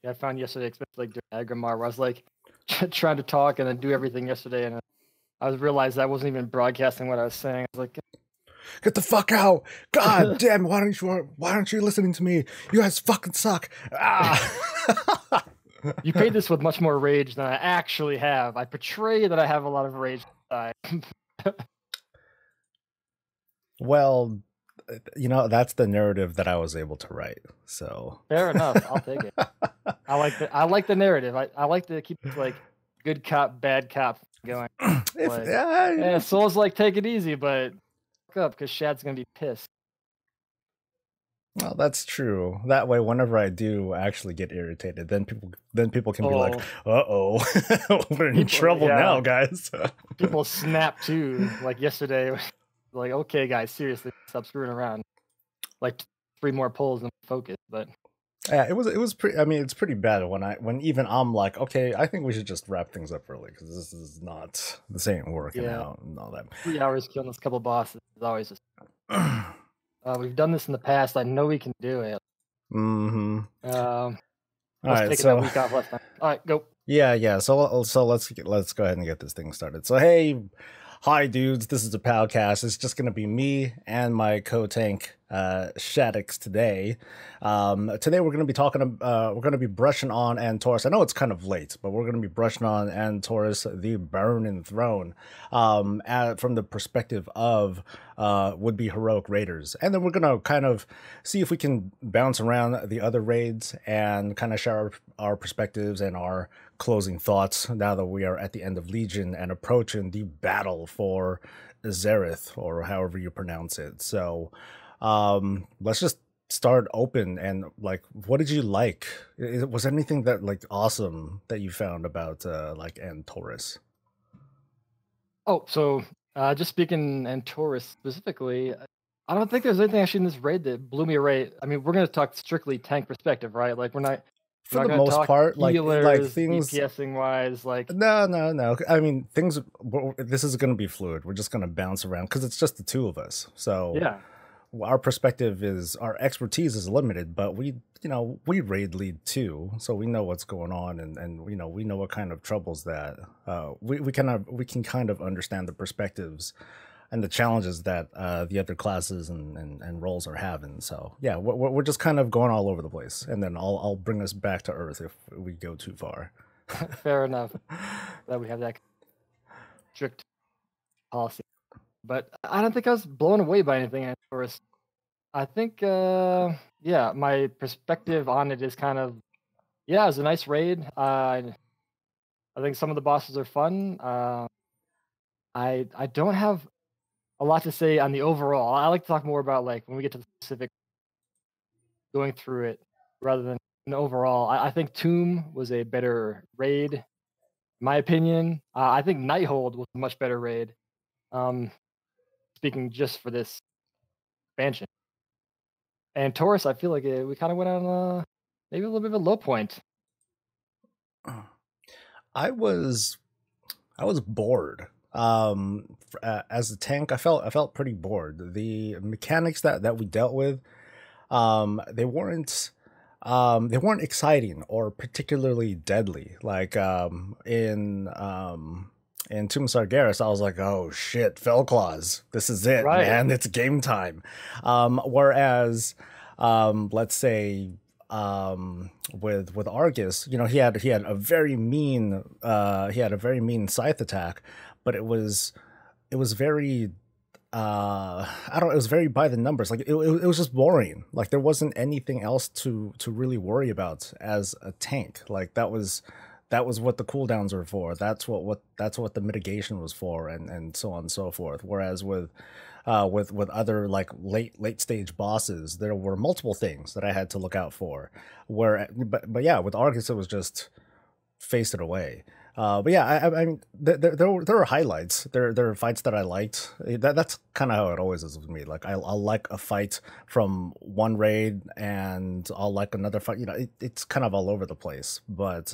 I found yesterday, especially like during Agrimar, where I was like trying to talk and then do everything yesterday, and I was realized I wasn't even broadcasting what I was saying. I was like, get the fuck out! God damn! Why aren't you listening to me? You guys fucking suck! Ah! You paid this with much more rage than I actually have. I portray that I have a lot of rage inside. Well, you know, that's the narrative that I was able to write. So fair enough. I'll take it. I like the narrative. I like to keep like good cop, bad cop going. Like, Soul's like, take it easy, but fuck up because Shad's gonna be pissed. Well, that's true. That way, whenever I do actually get irritated, then people can be like, "Uh-oh, we're in trouble now, guys." People snap too. Like yesterday, like, okay, guys, seriously, stop screwing around. Like 3 more polls and focus, but yeah, it was pretty. I mean, it's pretty bad when even I'm like, okay, I think we should just wrap things up early because this ain't working out and all that. 3 hours killing this couple bosses is always just. We've done this in the past. I know we can do it. Mm-hmm. All right, take that week off last time. All right, go. Yeah. So let's go ahead and get this thing started. So hey, hi dudes, this is the PowCast. It's just gonna be me and my co-tank Shaddux today. Today we're gonna be talking. We're gonna be brushing on Antorus. I know it's kind of late, but we're gonna be brushing on Antorus, the Burning Throne, from the perspective of would-be heroic raiders, and then we're gonna kind of see if we can bounce around the other raids and kind of share our perspectives and our closing thoughts now that we are at the end of Legion and approaching the battle for Zareth, or however you pronounce it. So let's just start open and like, what did you like? Was there anything that like awesome that you found about like Antorus? Oh, so just speaking Antorus specifically, I don't think there's anything actually in this raid that blew me away. I mean, we're going to talk strictly tank perspective, right? Like, we're not for the most part, like things DPSing wise, like no. I mean, things. This is going to be fluid. We're just going to bounce around because it's just the two of us. So yeah, our perspective is, our expertise is limited, but we raid lead too, so we know what's going on, and we know what kind of troubles that we can kind of understand the perspectives and the challenges that the other classes and roles are having. So yeah, we're just kind of going all over the place, and then I'll bring us back to earth if we go too far. Fair enough that we have that strict policy, but I don't think I was blown away by anything. Antorus, I think yeah, my perspective on it is kind of, yeah, it was a nice raid. I think some of the bosses are fun. I don't have a lot to say on the overall. I like to talk more about like when we get to the specific going through it rather than an overall. I think Tomb was a better raid, in my opinion. I think Nighthold was a much better raid. Speaking just for this expansion. And Taurus, I feel like we kind of went on maybe a little bit of a low point. I was bored. As a tank, I felt pretty bored. The mechanics that we dealt with, they weren't exciting or particularly deadly. Like in Tomb Sargeras, I was like, oh shit, Fellclaws, this is it, right, man, it's game time. Whereas let's say with Argus, he had a very mean scythe attack, but it was very I don't know, it was very by the numbers. Like it was just boring. Like there wasn't anything else to really worry about as a tank. Like that was what the cooldowns were for. That's what the mitigation was for, and so on and so forth. Whereas with other like late stage bosses, there were multiple things that I had to look out for. But yeah, with Argus it was just face it away. But yeah, I mean, there were highlights. There are fights that I liked. That's kind of how it always is with me. Like I'll like a fight from one raid, and I'll like another fight. It's kind of all over the place. But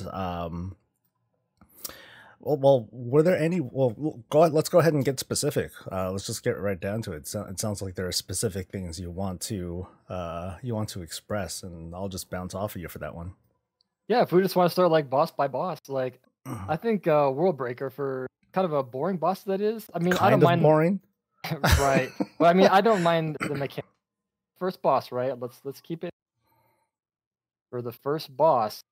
well, were there any? Well, let's go ahead and get specific. Let's just get right down to it. It sounds like there are specific things you want to express, and I'll just bounce off of you for that one. Yeah, if we just want to start like boss by boss, like I think World Breaker for kind of a boring boss that is. I mean, I don't Kind of mind boring. right. But I mean, I don't mind the mechanic. First boss, right? Let's keep it for the first boss.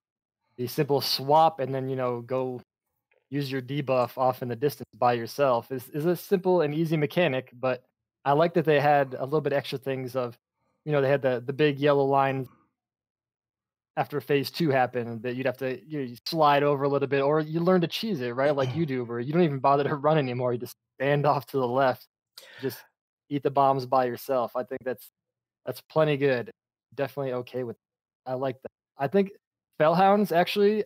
The simple swap and then go use your debuff off in the distance by yourself is a simple and easy mechanic. But I like that they had a little bit extra things of, they had the big yellow lines after phase 2 happened that you'd have to you slide over a little bit, or you learn to cheese it, right? Like you do, where you don't even bother to run anymore. You just stand off to the left, just eat the bombs by yourself. I think that's plenty good. Definitely okay with. I like that. I think Fellhounds actually.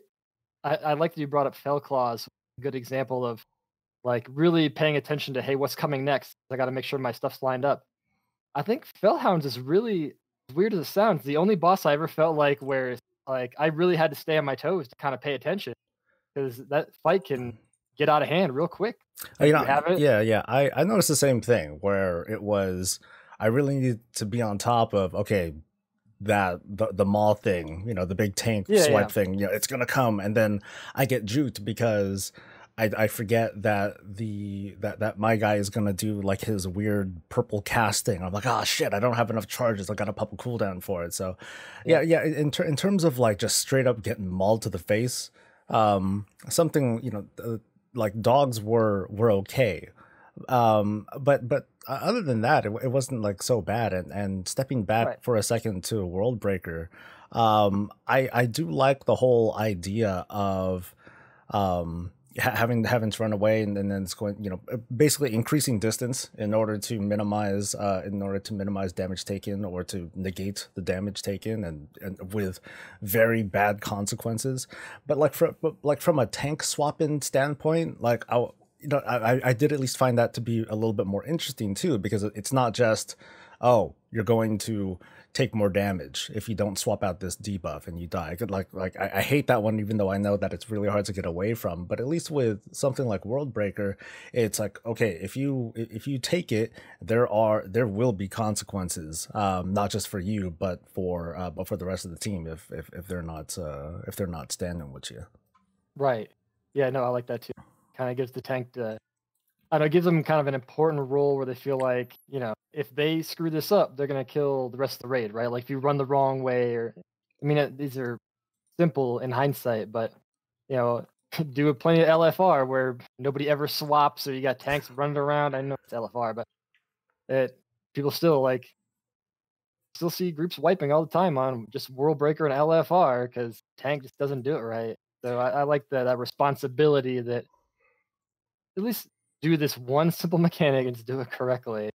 I like that you brought up Fell Claws. Good example of like really paying attention to, hey, what's coming next? I got to make sure my stuff's lined up. I think Fellhounds is really, as weird as it sounds, the only boss I ever felt like where like I really had to stay on my toes to kind of pay attention, because that fight can get out of hand real quick Oh, if you have it. yeah. I noticed the same thing where it was. I really needed to be on top of the maul thing, the big tank Yeah, swipe yeah, thing. It's gonna come, and then I get juked because I forget that that my guy is gonna do like his weird purple casting. I'm like, oh shit, I don't have enough charges. I gotta pop a cooldown for it. So yeah. yeah. In terms of like just straight up getting mauled to the face, something like dogs were okay, but other than that, it wasn't like so bad. And stepping back Right. for a second to World Breaker, I do like the whole idea of having to run away, and then it's going, basically increasing distance in order to minimize damage taken, or to negate the damage taken, and with very bad consequences. But from a tank swapping standpoint, like I did at least find that to be a little bit more interesting too, because it's not just, oh, you're going to take more damage if you don't swap out this debuff and you die. I hate that one, even though I know that it's really hard to get away from. But at least with something like World Breaker, it's like, okay, if you take it, there will be consequences, not just for you, but for the rest of the team if they're not standing with you. Right. Yeah, no, I like that too. Kind of gives the tank I don't know, it gives them kind of an important role where they feel like, if they screw this up, they're gonna kill the rest of the raid, right? Like if you run the wrong way, or I mean, these are simple in hindsight, but you know, do plenty of LFR where nobody ever swaps, or you got tanks running around. I know it's LFR, but people still see groups wiping all the time on just World Breaker and LFR because tank just doesn't do it right. So I like that responsibility that at least do this one simple mechanic and just do it correctly.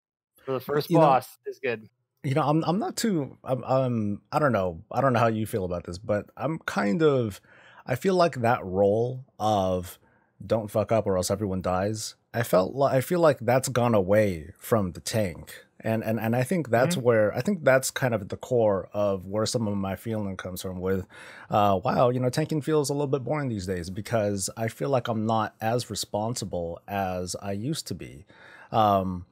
For the first You know, boss is good. I'm not too I don't know. I don't know how you feel about this, but I feel like that role of don't fuck up or else everyone dies. I feel like that's gone away from the tank. And I think that's Mhm. I think that's kind of the core of where some of my feeling comes from with wow, tanking feels a little bit boring these days, because I feel like I'm not as responsible as I used to be. Um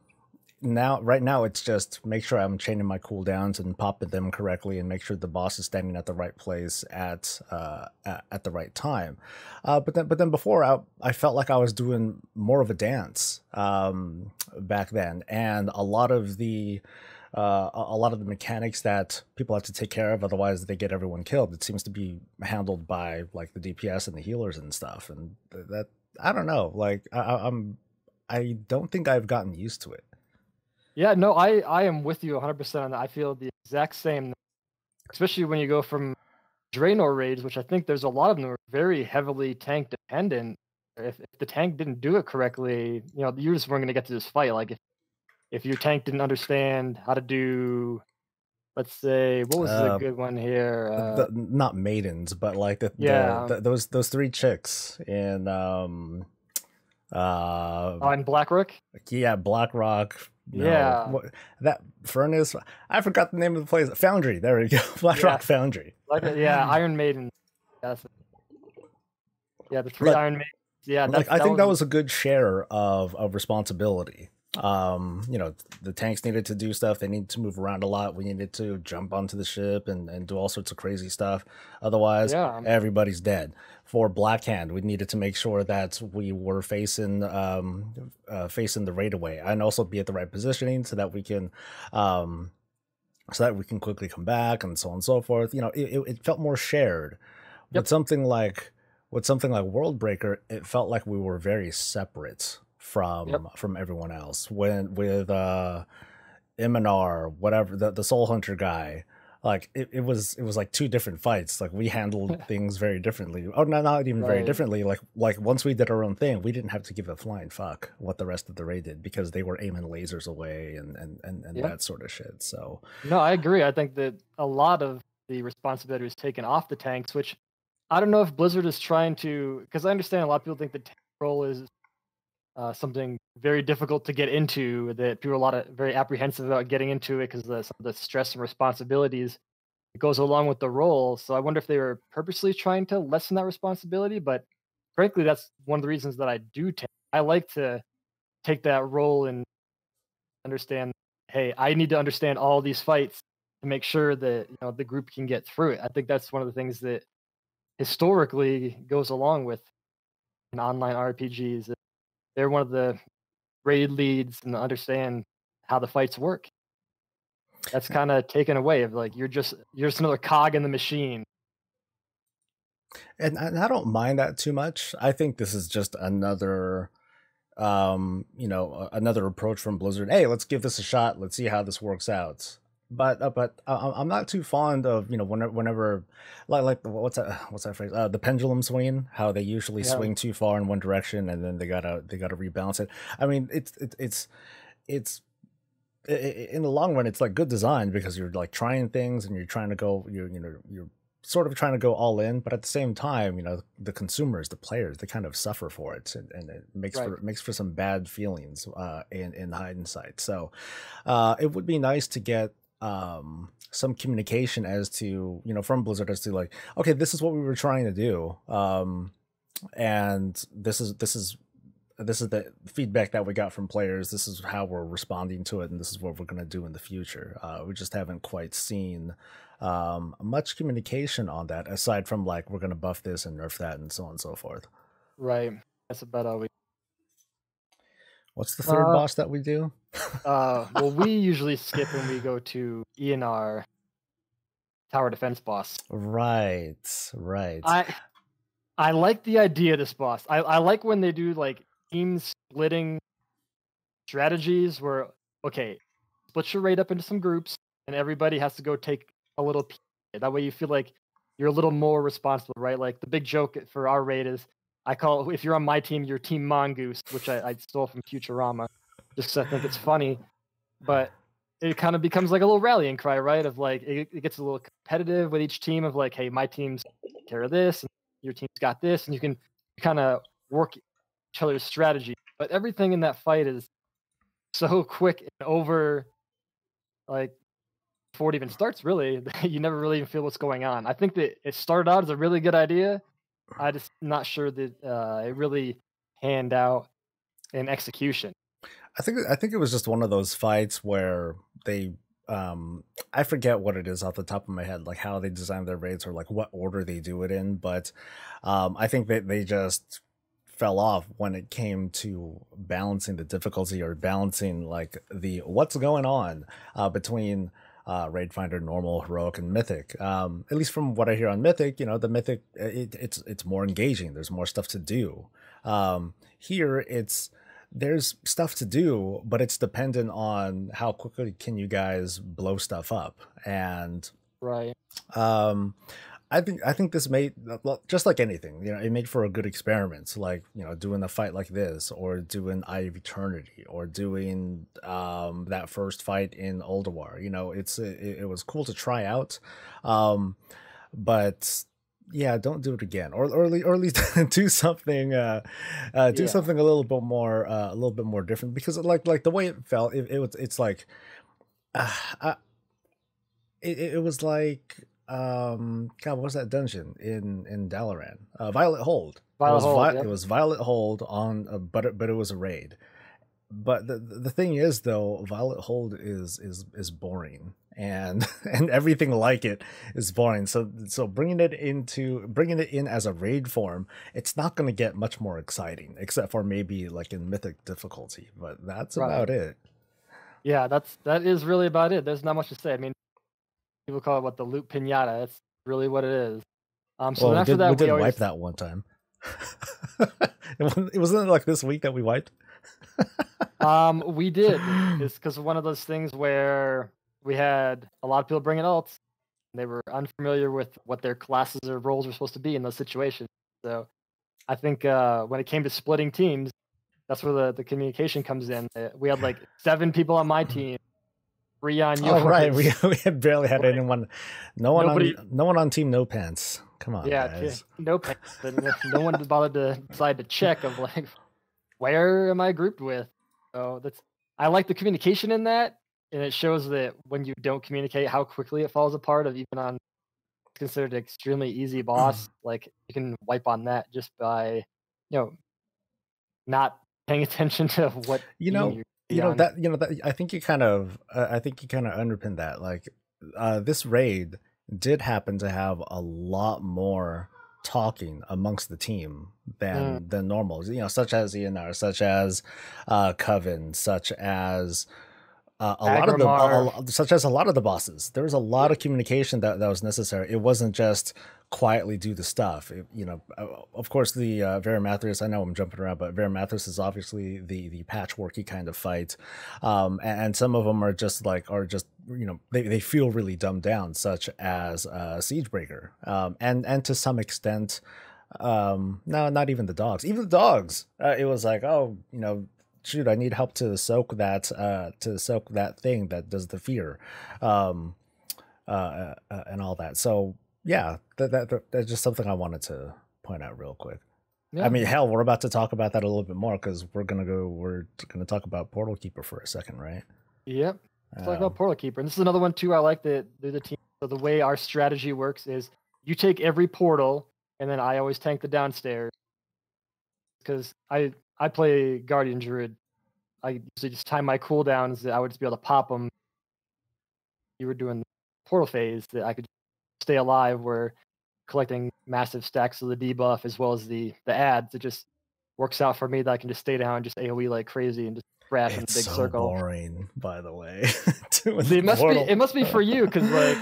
Right now it's just make sure I'm chaining my cooldowns and popping them correctly, and make sure the boss is standing at the right place at the right time. But then before, I felt like I was doing more of a dance back then, and a lot of the mechanics that people have to take care of, otherwise they get everyone killed, it seems to be handled by like the DPS and the healers and stuff. And that, I don't know, like I don't think I've gotten used to it. Yeah, no, I am with you 100% on that. I feel the exact same, especially when you go from Draenor raids, which I think there's a lot of them are very heavily tank dependent. If the tank didn't do it correctly, you just weren't going to get to this fight. Like if your tank didn't understand how to do, let's say, what was the Uh, good one here? not maidens, but like Yeah, those three chicks in on Blackrook. yeah, Blackrock. No, Yeah, that furnace. I forgot the name of the place. Foundry. There we go. yeah, Blackrock Foundry. yeah, Iron Maiden. Yeah, the three Like Iron Maidens. Yeah, like I think that was a good share of responsibility. You know, the tanks needed to do stuff. They needed to move around a lot. We needed to jump onto the ship and do all sorts of crazy stuff. Otherwise, Yeah, everybody's dead. For Blackhand, we needed to make sure that we were facing the raid away, and also be at the right positioning so that we can quickly come back, and so on and so forth. You know, it felt more shared. Yep. With something like Worldbreaker, it felt like we were very separate from everyone else. When with Iminar, whatever, the Soul Hunter guy, like it was like two different fights. Like we handled things very differently. Oh, no, not even very Right. differently. Like once we did our own thing, we didn't have to give a flying fuck what the rest of the raid did, because they were aiming lasers away and Yeah. that sort of shit. So No, I agree. I think that a lot of the responsibility was taken off the tanks, which I don't know if Blizzard is trying to, because I understand a lot of people think the tank role is something very difficult to get into, that people are a lot of very apprehensive about getting into it because some of the stress and responsibilities that goes along with the role. So I wonder if they were purposely trying to lessen that responsibility. But frankly, that's one of the reasons that I do tank. I like to take that role and understand, hey, I need to understand all these fights to make sure that the group can get through it. I think that's one of the things that historically goes along with an online RPGs. They're one of the raid leads and understand how the fights work. That's kind of taken away of like you're just another cog in the machine. and I don't mind that too much. I think this is just another another approach from Blizzard. Hey, let's give this a shot. Let's see how this works out. But I'm not too fond of, whenever what's that phrase, the pendulum swing, how they usually Yeah, swing too far in one direction and then they gotta rebalance it. I mean, it's in the long run, it's like good design, because you're like trying things and you're trying to go, you're sort of trying to go all in, but at the same time, the consumers, the players, they kind of suffer for it, and it right. makes for some bad feelings in hindsight. So it would be nice to get some communication as to, from Blizzard, as to like, okay, this is what we were trying to do, and this is the feedback that we got from players. This is how we're responding to it, and this is what we're going to do in the future. We just haven't quite seen much communication on that, aside from like, we're going to buff this and nerf that and so on and so forth. Right. That's about all we. What's the third Uh, boss that we do? well, we usually skip when we go to ENR tower defense boss. Right. I like the idea of this boss. I like when they do like team splitting strategies where, okay, split your raid up into some groups and everybody has to go take a little piece. That way you feel like you're a little more responsible, right? Like the big joke for our raid is, I call, if you're on my team, you're Team Mongoose, which I stole from Futurama, just 'cause I think it's funny. But it kind of becomes like a little rallying cry, right? Of like, it gets a little competitive with each team of like, hey, my team's taking care of this, and your team's got this, and you can kind of work each other's strategy. But everything in that fight is so quick and over, like before it even starts, really. You never really even feel what's going on. I think that it started out as a really good idea. I just not sure that it really panned out in execution. I think it was just one of those fights where they I forget what it is off the top of my head, like how they design their raids or like what order they do it in, but I think that they just fell off when it came to balancing the difficulty, or balancing like the what's going on between raid finder, normal, heroic, and mythic. At least from what I hear on mythic, the mythic, it's more engaging, there's more stuff to do. Here it's there's stuff to do, but it's dependent on how quickly can you guys blow stuff up. And Right. um I think this made, well, just like anything, it made for a good experiment. Like, doing a fight like this, or doing Eye of Eternity, or doing that first fight in Ulduar. It was cool to try out, but yeah, don't do it again, or at least do something do Yeah. something a little bit more different, because like the way it felt, it's like uh, it was like, God, what was that dungeon in Dalaran? Violet Hold. Violet Hold. It Yep. was Violet Hold on, but it was a raid, but the thing is though, Violet Hold is boring, and and everything like it is boring. So bringing it in as a raid form, it's not going to get much more exciting, except for maybe like in mythic difficulty. But that's about it. Yeah, that is really about it. There's not much to say. I mean, people call it what, the loot pinata. That's really what it is. So then after that, we did wipe that one time. It wasn't like this week that we wiped. We did. It's because one of those things where we had a lot of people bringing ults. And they were unfamiliar with what their classes or roles were supposed to be in those situations. So I think when it came to splitting teams, that's where the communication comes in. We had like 7 people on my team, 3 on yours. Oh right, we had barely had anyone. No one on Team No Pants. Come on, guys. No pants. No one bothered to decide to check of like, where am I grouped with? So I like the communication in that, and it shows that when you don't communicate, how quickly it falls apart. Of even on considered an extremely easy boss, like you can wipe on that just by, not paying attention to what I think you kind of underpin that. Like this raid did happen to have a lot more talking amongst the team than normal, such as ENR, such as Coven, such as a lot of the bosses. There was a lot of communication that was necessary. It wasn't just quietly do the stuff. Of course, the Varimathras, I know I'm jumping around, but Varimathras is obviously the patchworky kind of fight, and some of them are just they feel really dumbed down, such as Siegebreaker, and to some extent, no, not even the dogs. Even the dogs, it was like, oh, shoot, I need help to soak that thing that does the fear, and all that. So yeah, that's just something I wanted to point out real quick. Yeah. I mean, hell, we're about to talk about that a little bit more because we're gonna talk about Portal Keeper for a second, right? Yep. Let's talk about Portal Keeper. And this is another one too. I like the team. So the way our strategy works is you take every portal, and then I always tank the downstairs. Because I play Guardian Druid. I usually just time my cooldowns. I would just be able to pop them. You were doing the portal phase that I could stay alive, where collecting massive stacks of the debuff as well as the ads. It just works out for me that I can just stay down and just AoE like crazy and just crash in a big circle. It's so boring, by the way. It must be for you, because like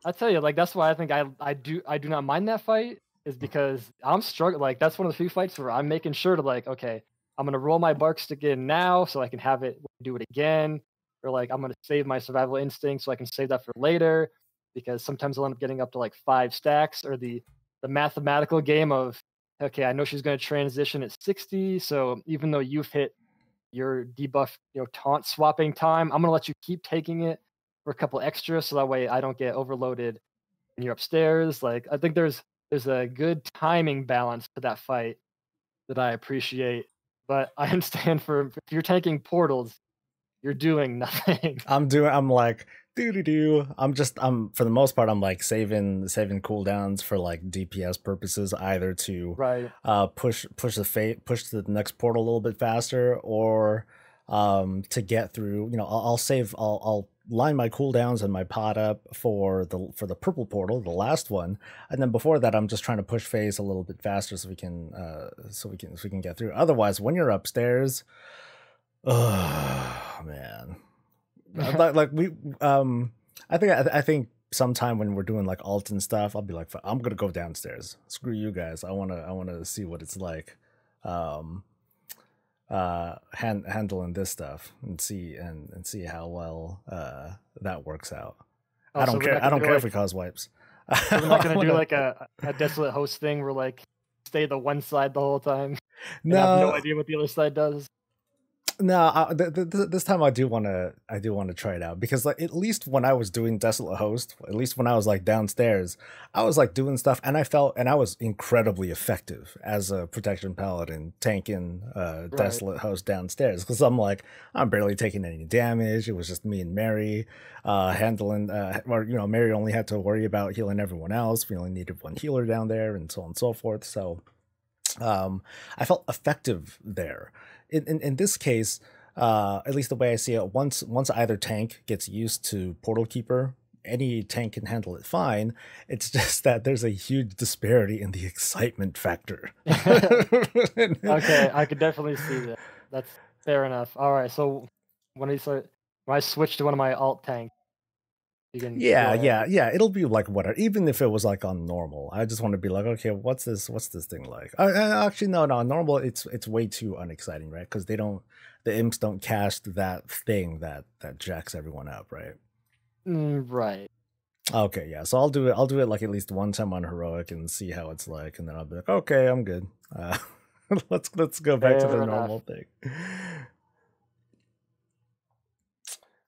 I tell you, like that's why I think I do not mind that fight, is because I'm struggling. Like that's one of the few fights where I'm making sure to like, okay, I'm gonna roll my bark stick in now so I can have it do it again, or like I'm gonna save my survival instinct so I can save that for later, because sometimes I'll end up getting up to like 5 stacks, or the mathematical game of, okay, I know she's gonna transition at 60, so even though you've hit your debuff, taunt swapping time, I'm gonna let you keep taking it for a couple extra, so that way I don't get overloaded when you're upstairs. Like I think there's a good timing balance to that fight that I appreciate. But I understand if you're tanking portals, you're doing nothing. I'm like doo. I'm for the most part I'm like saving cooldowns for like DPS purposes, either to push the next portal a little bit faster, or to get through. I'll line my cooldowns and my pot up for the purple portal, the last one, and then before that I'm just trying to push phase a little bit faster so we can get through. Otherwise, when you're upstairs, oh man, like we I think sometime when we're doing like alt and stuff, I'll be like, I'm gonna go downstairs. Screw you guys. I wanna see what it's like. Handling this stuff and see how well that works out. I don't care if we cause wipes. So we're not gonna do like a desolate host thing where like stay the one side the whole time. No, have no idea what the other side does. No, this time I do want to try it out, because like at least when I was doing Desolate Host, at least when I was like downstairs, I was like doing stuff, and I was incredibly effective as a protection paladin tanking Desolate Host downstairs, because I'm barely taking any damage. It was just me and Mary handling, Mary only had to worry about healing everyone else. We only needed one healer down there, and so on and so forth. So I felt effective there. In this case, at least the way I see it, once either tank gets used to Portal Keeper, any tank can handle it fine. It's just that there's a huge disparity in the excitement factor. Okay, I could definitely see that. That's fair enough. All right, so when I switch to one of my alt tanks, you can go ahead. Yeah. It'll be like whatever. Even if it was like on normal, I just want to be like, okay, what's this thing like? Actually, no, normal. It's way too unexciting, right? Because the imps don't cast that thing that jacks everyone up, right? Right. Okay, yeah. So I'll do it. I'll do it like at least one time on heroic and see how it's like, and then I'll be like, okay, I'm good. Let's go back to Fair the enough. normal thing.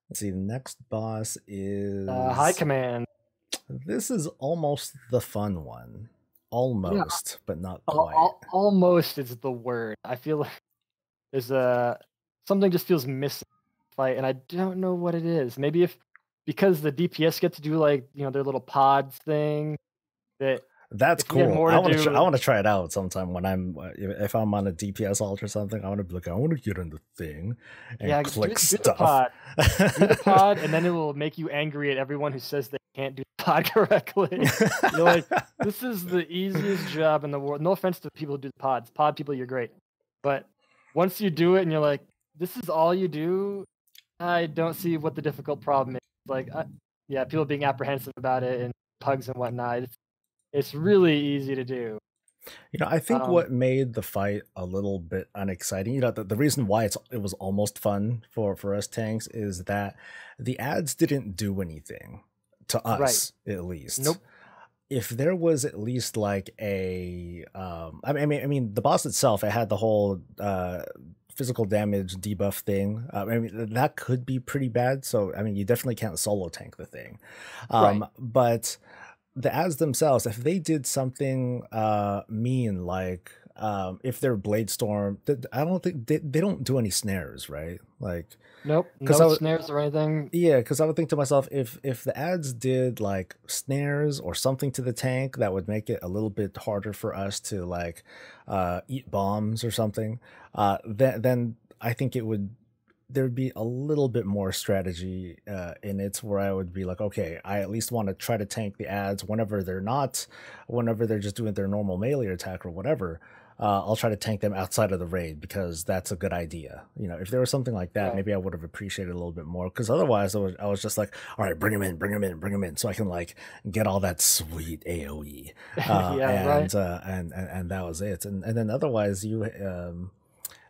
Let's see. The next boss is High command. This is almost the fun one. Almost, but not quite. Almost is the word. I feel like there's something just feels missing in the fight, and I don't know what it is. Maybe because the DPS get to do like their little pods thing that That's if we had cool. more I to want do. to. I want to try it out sometime when if I'm on a DPS alt or something. I want to be like, I want to get in the thing and Yeah, click do stuff. the pod. Do the pod, and then it will make you angry at everyone who says they can't do the pod correctly. You're like, this is the easiest job in the world. No offense to people who do the pods. Pod people, you're great. But once you do it and you're like, this is all you do, I don't see what the difficult problem is. Like, yeah, people being apprehensive about it and pugs and whatnot. It's really easy to do. I think what made the fight a little bit unexciting, the reason why it was almost fun for us tanks is that the ads didn't do anything to us, at least. Nope. If there was at least like I mean, the boss itself, it had the whole physical damage debuff thing. I mean, that could be pretty bad. So, I mean, you definitely can't solo tank the thing. But the ads themselves, if they did something mean, like if they're Blade Storm, I don't think they don't do any snares, right? Like, nope, no snares or anything. Yeah, because I would think to myself, if the ads did like snares or something to the tank that would make it a little bit harder for us to like eat bombs or something, then I think there'd be a little bit more strategy in it, where I would be like, okay, I at least want to try to tank the ads whenever they're just doing their normal melee attack or whatever. I'll try to tank them outside of the raid, because that's a good idea. If there was something like that, maybe I would have appreciated a little bit more, because otherwise I was just like, all right, bring him in, so I can like get all that sweet AoE. And that was it. And then otherwise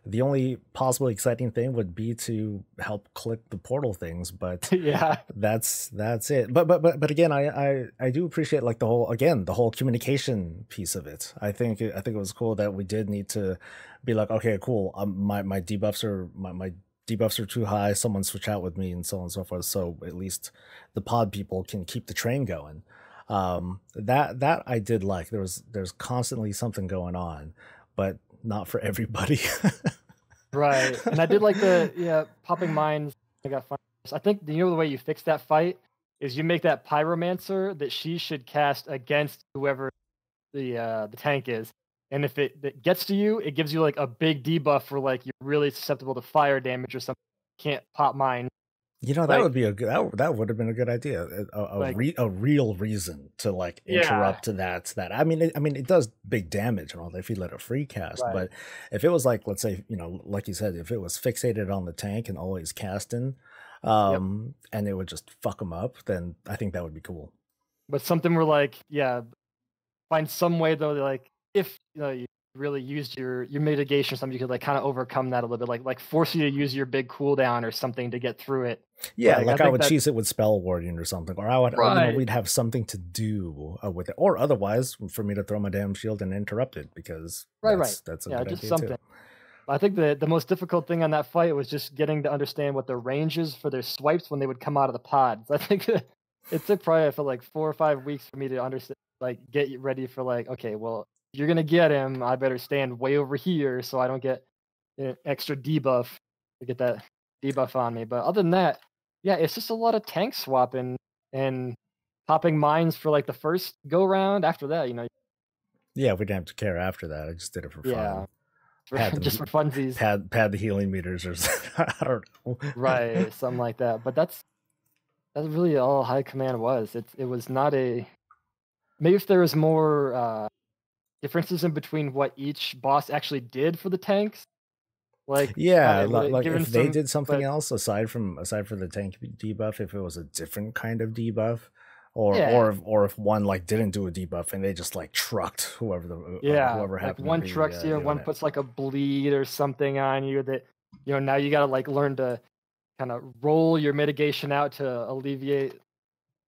the only possible exciting thing would be to help click the portal things, but yeah, that's it. But again, I do appreciate like the whole communication piece of it. I think it was cool that we did need to be like, okay, cool, my debuffs are too high, someone switch out with me, and so on and so forth, so at least the pod people can keep the train going. That I did like. There's constantly something going on, but not for everybody. Right. And I did like the popping mines. I got fun. I think the way you fix that fight is you make that pyromancer that she should cast against whoever the tank is, and if it gets to you, it gives you like a big debuff for like you're really susceptible to fire damage or something. You can't pop mine. That would be that would have been a good idea. A real reason to like interrupt that. I mean, it does big damage and all that if you let it free cast. Right. But if it was like, let's say, like you said, if it was fixated on the tank and always casting, and it would just fuck them up, then I think that would be cool. But something where like, find some way though, like if you really used your mitigation or something, you could like kind of overcome that a little bit, like force you to use your big cooldown or something to get through it. Yeah, like I would cheese it with spell warding or something, or I would we'd have something to do with it, or otherwise for me to throw my damn shield and interrupt it, because that's a good idea something. Too. I think the most difficult thing on that fight was just getting to understand what the range is for their swipes when they would come out of the pods. I think it took probably for like 4 or 5 weeks for me to understand, like get you ready for like, okay, well, you're gonna get him, I better stand way over here so I don't get an extra debuff to get that debuff on me. But other than that, yeah, it's just a lot of tank swapping and popping mines for like the first go round. After that, Yeah, we didn't have to care after that. I just did it for Yeah, fun. Pad just for funsies. pad the healing meters or something. I don't know. Right, something like that. But that's really all high command was. It was not a maybe if there was more differences in between what each boss actually did for the tanks, like Yeah, it would have like given if they some. did something But else aside from the tank debuff, if it was a different kind of debuff, yeah, or if one like didn't do a debuff and they just like trucked yeah, whoever like happened to one be trucks you, doing one it. puts like a bleed or something on you that now you got to like learn to kind of roll your mitigation out to alleviate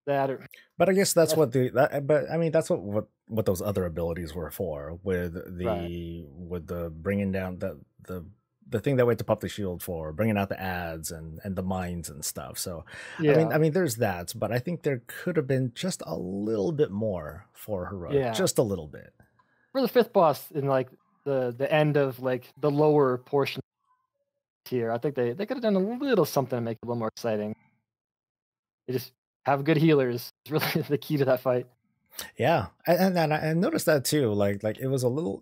that. Or But I guess that's that's what but I mean that's what those other abilities were for with right. the bringing down the thing that we had to pop the shield for, bringing out the ads and the mines and stuff. So Yeah, I mean there's that, but I think there could have been just a little bit more for heroic, yeah. just a little bit. For the fifth boss in like the end of like the lower portion tier, I think they could have done a little something to make it a little more exciting. They just have good healers. It's really the key to that fight. Yeah, and I noticed that too. Like it was a little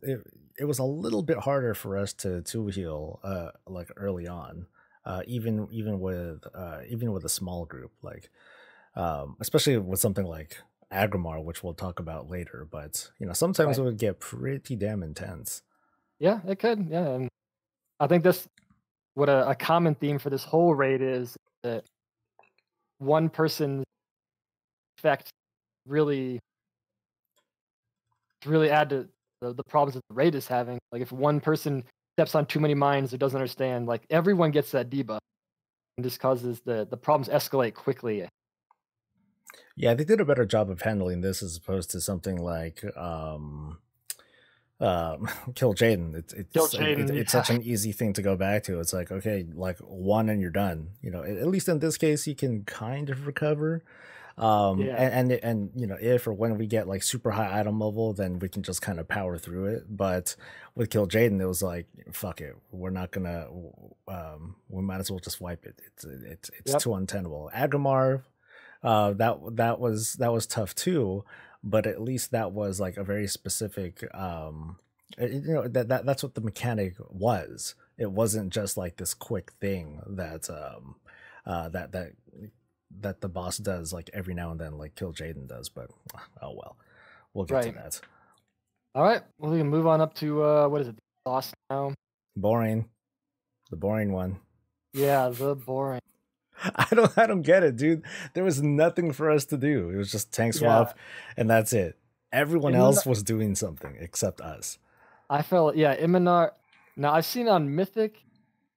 bit harder for us to heal like early on, even with a small group, like especially with something like Agrimar, which we'll talk about later. But sometimes Right. it would get pretty damn intense. Yeah, it could. Yeah, and I think this what a common theme for this whole raid is that one person's effect really add to the problems that the raid is having. Like if one person steps on too many mines or doesn't understand, like everyone gets that debuff, and this causes the problems escalate quickly. Yeah, they did a better job of handling this as opposed to something like kil'jaden. kil'jaden, It's yeah, such an easy thing to go back to. It's like, okay, like one and you're done. At least in this case you can kind of recover. yeah, And if or when we get like super high item level, then we can just kind of power through it. But with kil'jaden, it was like, fuck it, we're not gonna we might as well just wipe it. It's yep, too untenable. Agrimar, that was tough too, but at least that was like a very specific that's what the mechanic was. It wasn't just like this quick thing that that the boss does like every now and then, like kil'jaden does. But oh well, we'll get to right. that. All right, well we can move on up to what is it, boss now? Boring, the boring one. Yeah, the boring. I don't get it, dude. There was nothing for us to do. It was just tank Yeah, swap, and that's it. Everyone Immun- else was doing something except us. I felt Immunar. Now I've seen on Mythic,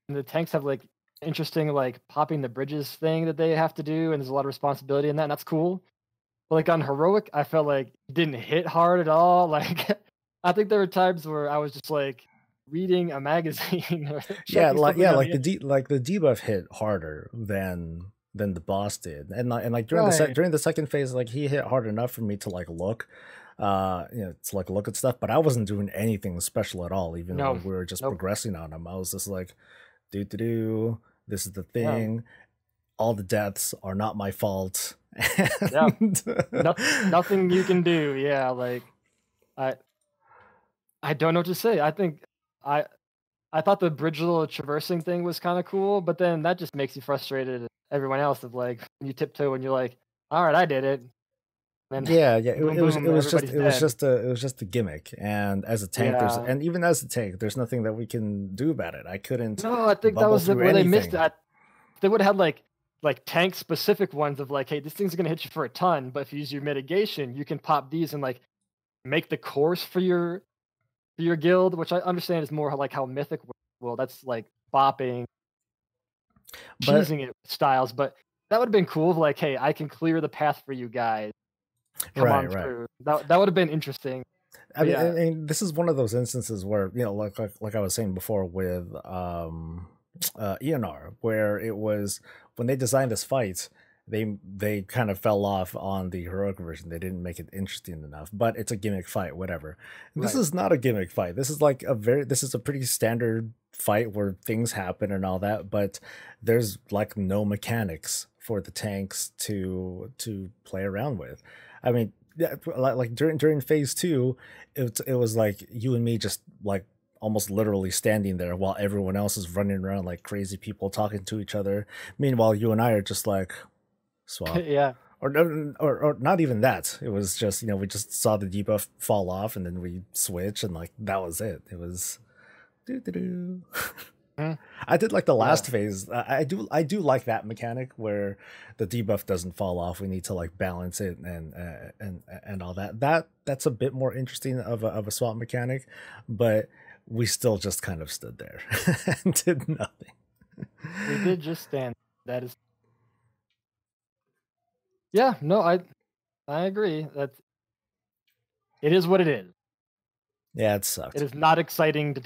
and the tanks have like interesting like popping the bridges thing that they have to do, and there's a lot of responsibility in that, and that's cool. But like on heroic, I felt like it didn't hit hard at all. Like I think there were times where I was just like reading a magazine or checking something on the Like the debuff hit harder than the boss did, and like right. during the second phase, like he hit hard enough for me to like look, to like look at stuff, but I wasn't doing anything special at all. Even No, when we were just nope. progressing on him, I was just like, do. This is the Yeah, thing. All the deaths are not my fault. yeah. And Nothing you can do. Yeah, like I I don't know what to say. I think I I thought the bridge little traversing thing was kind of cool, but then that just makes you frustrated at everyone else of like you tiptoe and you're like, all right, I did it. Then yeah, boom, boom, everybody's dead. it was just a gimmick. And as a tank, Yeah. even as a tank, there's nothing that we can do about it. I couldn't No, I think that bubble was through where they missed it. anything. They would have had like tank specific ones of like, hey, this thing's gonna hit you for a ton, but if you use your mitigation, you can pop these and like make the course for your guild, which I understand is more like how Mythic will. That's like bopping, But cheesing it styles, but that would have been cool. Like, hey, I can clear the path for you guys. Come on right. through. That would have been interesting. I But mean, yeah, this is one of those instances where like I was saying before with ENR, where it was when they designed this fight, they kind of fell off on the heroic version. They didn't make it interesting enough, but it's a gimmick fight, whatever. This right. is not a gimmick fight. This is a pretty standard fight where things happen and all that, but there's like no mechanics for the tanks to play around with. I mean, yeah, like during phase 2, it was like you and me just like almost literally standing there while everyone else is running around like crazy people talking to each other. Meanwhile, you and I are just like swap. Yeah. Or not even that. It was just, we just saw the debuff fall off and then we switch and like that was it. It was doo-doo-doo. I did like the last phase. I do like that mechanic where the debuff doesn't fall off. We need to like balance it and all that. That's a bit more interesting of a swap mechanic, but we still just kind of stood there and did nothing. We did just stand. That is. Yeah, no, I agree. It is what it is. Yeah, it sucked. It is not exciting to.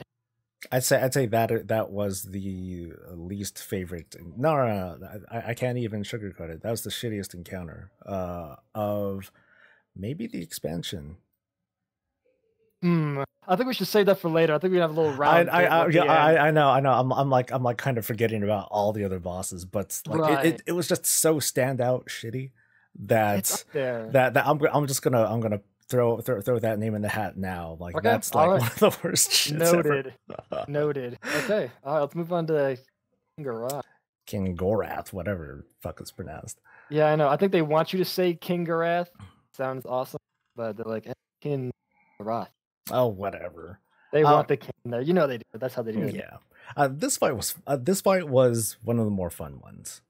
I'd say that was the least favorite. No. I can't even sugarcoat it. That was the shittiest encounter of maybe the expansion. I think we should save that for later. I think we have a little round. I know. I'm like kind of forgetting about all the other bosses, but like right. it was just so standout shitty that I'm gonna throw that name in the hat now. Like that's like one of the worst shits Noted. ever. Noted. Okay. All right, let's move on to King Gorath, whatever the fuck it's pronounced. Yeah, I know. I think they want you to say King Gorath. Sounds awesome, but they're like King Gorath. Oh, whatever. They want the king there. You know they do. That's how they do it. Yeah. This fight was one of the more fun ones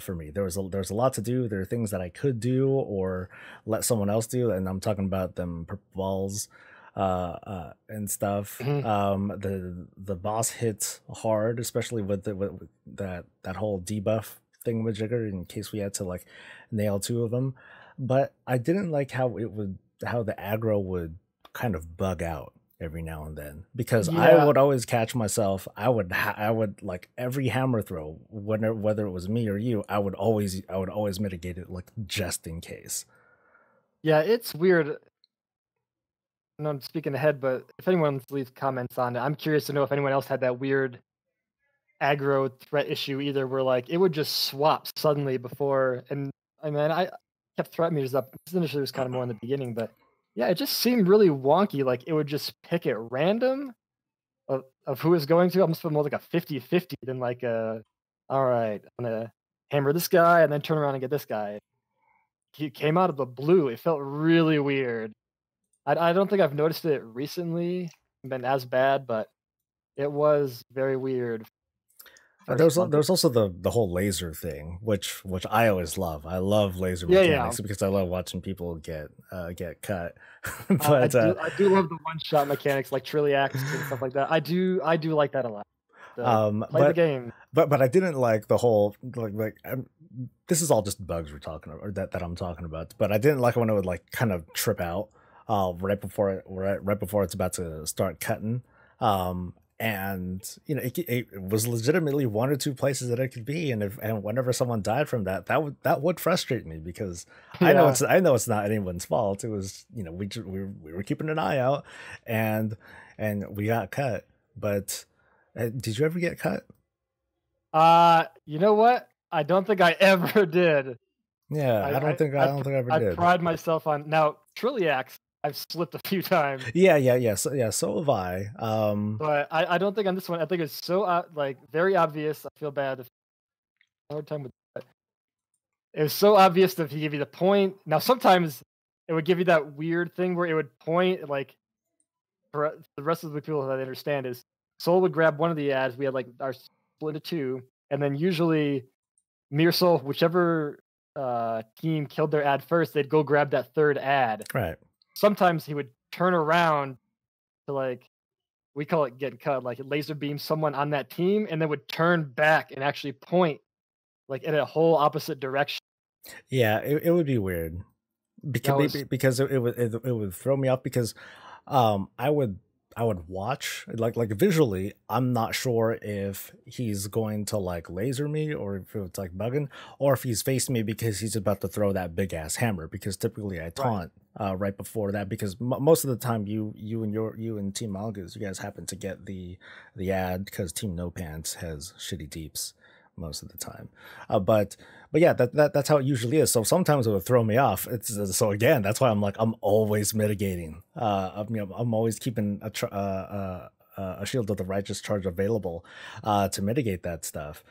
for me. There was a lot to do. There are things that I could do or let someone else do, and I'm talking about them purple balls and stuff. The boss hit hard, especially with that whole debuff thingamajigger in case we had to like nail 2 of them. But I didn't like how the aggro would kind of bug out every now and then, because I would always catch myself. I would like every hammer throw, whether it was me or you, I would always mitigate it like just in case. Yeah, it's weird. No, I'm speaking ahead, but if anyone leaves comments on it, I'm curious to know if anyone else had that weird aggro threat issue either, where like it would just swap suddenly before. And I mean, I kept threat meters up. This initially was kind of more in the beginning, but yeah, it just seemed really wonky. Like it would just pick at random of who is going to. Almost more like a 50-50 than like all right, I'm gonna hammer this guy and then turn around and get this guy. He came out of the blue. It felt really weird. I don't think I've noticed it recently, been as bad, but it was very weird. There's also the whole laser thing, which I always love. I love laser mechanics because I love watching people get cut. But I do love the one-shot mechanics like Trilliax and stuff like that. I do like that a lot. Play the game. But I didn't like the whole this is all just bugs we're talking about, or that I'm talking about. But I didn't like when it would like kind of trip out right before it's about to start cutting. And it was legitimately 1 or 2 places that it could be, and whenever someone died from that would frustrate me, because I know it's not anyone's fault. It was we were keeping an eye out, and we got cut. But did you ever get cut? You know what? I don't think I ever did. Yeah, I don't think I ever did. I pride myself on now Trilliax. I've slipped a few times. Yeah. So have I. But I don't think on this one. I think it's so like very obvious. I feel bad. Hard time with that. It was so obvious that he gave you the point. Now sometimes it would give you that weird thing where it would point like. For the rest of the people that I understand is Soul would grab one of the ads. We had like our split into 2, and then usually me or Soul, whichever team killed their ad first, they'd go grab that 3rd ad. Right. Sometimes he would turn around to like, we call it getting cut, like laser beam someone on that team, and then would turn back and actually point like in a whole opposite direction. Yeah, it would be weird because it would throw me off, because I would watch like visually. I'm not sure if he's going to like laser me or if it's like bugging, or if he's facing me because he's about to throw that big ass hammer, because typically I taunt right before that, because most of the time you and Team Malgus, you guys happen to get the ad because Team No Pants has shitty deeps, most of the time. But yeah, that's how it usually is. So sometimes it would throw me off. So again, that's why I'm always mitigating. I'm always keeping a shield of the righteous charge available to mitigate that stuff.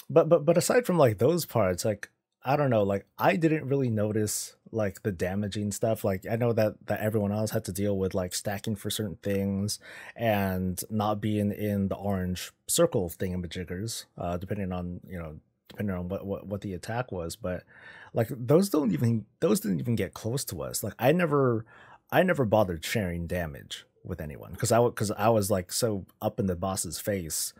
But aside from like those parts, like I don't know, like I didn't really notice like the damaging stuff. Like I know that everyone else had to deal with like stacking for certain things and not being in the orange circle thingamajiggers, depending on what the attack was. But like those didn't even get close to us. Like I never bothered sharing damage with anyone because I was like so up in the boss's face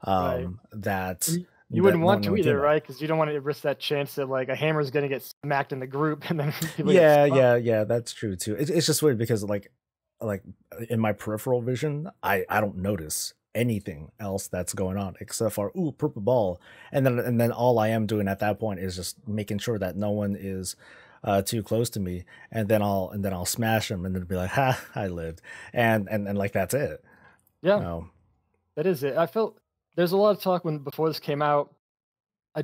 Right. that You wouldn't no want one to would do either, that. right? Because you don't want to risk that chance that like a hammer's gonna get smacked in the group and then people get Yeah, stuck. yeah, that's true too. It's just weird because like in my peripheral vision, I don't notice anything else that's going on except for ooh purple ball, and then all I am doing at that point is just making sure that no one is too close to me, and then I'll smash them and then be like ha I lived, and like that's it. Yeah, Um, that is it. I felt there's a lot of talk when before this came out. I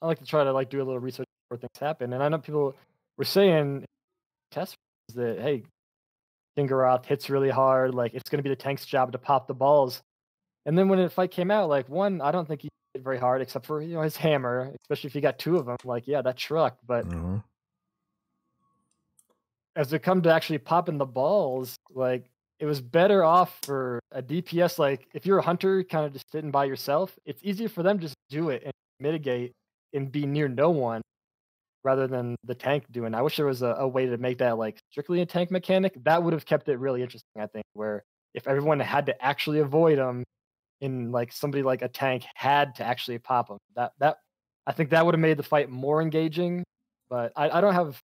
like to try to like do a little research before things happen, and I know people were saying test that hey, Fingeroth hits really hard, like it's gonna be the tank's job to pop the balls. And then when the fight came out, like one, I don't think he hit very hard except for his hammer, especially if you got two of them. Like yeah, that truck. But mhm. as it come to actually popping the balls, like it was better off for a DPS. Like if you're a hunter, kind of just sitting by yourself, it's easier for them to just do it and mitigate and be near no one rather than the tank doing. I wish there was a way to make that like strictly a tank mechanic. That would have kept it really interesting. I think where if everyone had to actually avoid them, and like somebody like a tank had to actually pop them, that I think that would have made the fight more engaging. But I don't have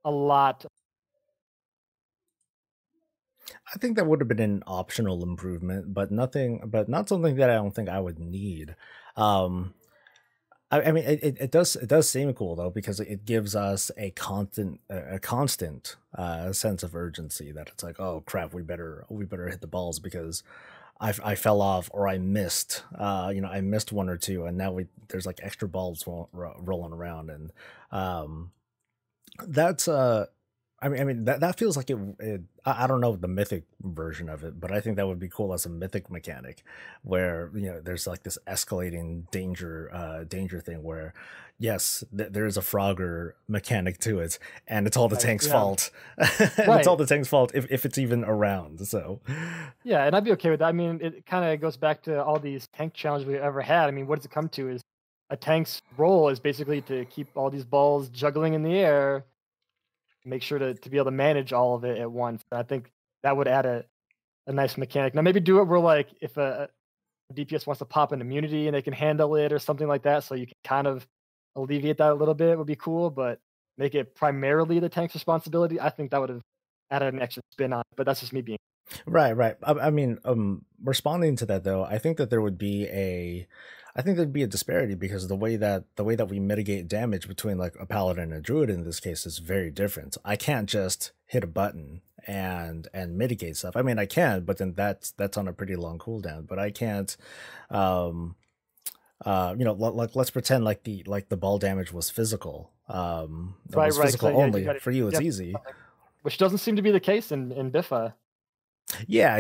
a lot. I think that would have been an optional improvement, but not something that I don't think I would need. Um, I mean, it does seem cool though because it gives us a constant sense of urgency that it's like, oh crap, we better hit the balls because I fell off or I missed, I missed one or two, and now there's like extra balls rolling around, and um, that's I mean that feels like I don't know the mythic version of it, but I think that would be cool as a mythic mechanic where there's like this escalating danger thing where yes there is a Frogger mechanic to it, and it's all the Right, tank's yeah, fault and it's all right. the tank's fault if it's even around. So Yeah, and I'd be okay with that. I mean, it kind of goes back to all these tank challenges we've ever had. I mean, what does it come to? Is a tank's role is basically to keep all these balls juggling in the air, make sure to be able to manage all of it at once. I think that would add a nice mechanic. Now, maybe do it where like if a DPS wants to pop an immunity and they can handle it or something like that, so you can kind of alleviate that a little bit would be cool. But make it primarily the tank's responsibility. I think that would have added an extra spin on it. But that's just me being. right. I mean, responding to that though, I think there'd be a disparity because the way that we mitigate damage between like a paladin and a druid in this case is very different. I can't just hit a button and mitigate stuff. I mean, I can, but then that's on a pretty long cooldown. But I can't. Um, like let's pretend like the ball damage was physical. It Right, was right. So physical yeah, you only. got it. For you, You it's have to, easy. which doesn't seem to be the case in Biffa. Yeah.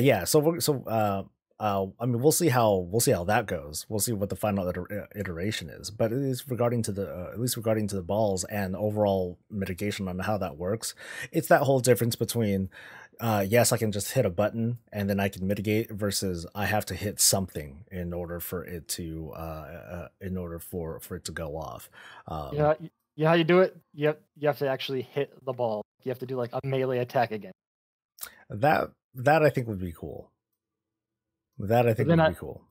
I mean, we'll see how that goes. We'll see what the final iteration is. But it is regarding to the at least regarding to the balls and overall mitigation on how that works. It's that whole difference between yes, I can just hit a button and then I can mitigate versus I have to hit something in order for it to for it to go off. You Um, know, you know how you do it. You have to actually hit the ball. You have to do like a melee attack again. that I think would be cool. That I But think then would be cool.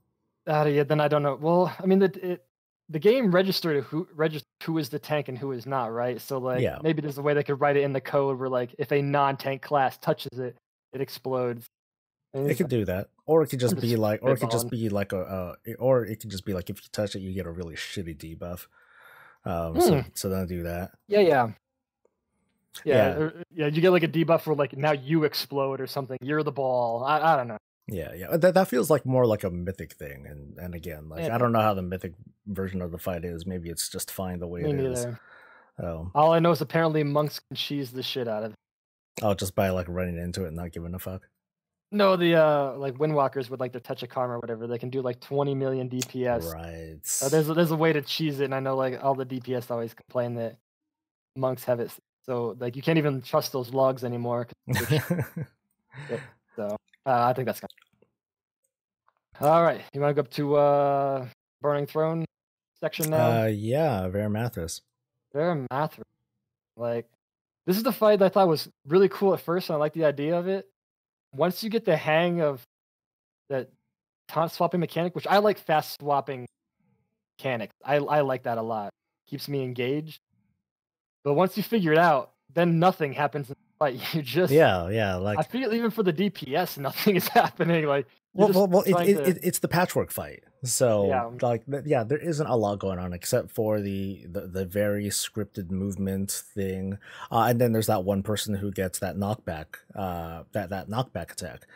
yeah, then I don't know. Well, I mean, the game registered who is the tank and who is not, right? So like Yeah. maybe there's a way they could write it in the code where like if a non-tank class touches it, it explodes. And It could do that, or it could I'm just just be like, spitballing. or it could just be like if you touch it, you get a really shitty debuff. Hmm. So don't do that. Yeah, yeah, yeah, Yeah, yeah. You get like a debuff where like now you explode or something. You're the ball. I don't know. Yeah. That feels like more like a mythic thing, and again, like I Yeah, don't know how the mythic version of the fight is. Maybe it's just fine the way me it is. neither. Oh, All I know is apparently monks can cheese the shit out of it. oh, just by like running into it and not giving a fuck. No, the like windwalkers with like their touch of karma or whatever, they can do like 20 million DPS. Right. There's a way to cheese it, and I know like all the DPS always complain that monks have it, so like you can't even trust those logs anymore. 'Cause they're shit. So I think that's kind of... All right. You want to go up to Burning Throne section now? Yeah, Vera Mathis. They're math. Like this is the fight that I thought was really cool at first, and I like the idea of it. Once you get the hang of that taunt swapping mechanic, which I like fast swapping mechanics. I like that a lot. Keeps me engaged. But once you figure it out, then nothing happens in the fight. You just... Yeah, I like feel even for the DPS, nothing is happening. Like you're just well, trying to... it's the patchwork fight. So Yeah, like, yeah, there isn't a lot going on except for the very scripted movement thing, and then there's that one person who gets that knockback, that knockback attack,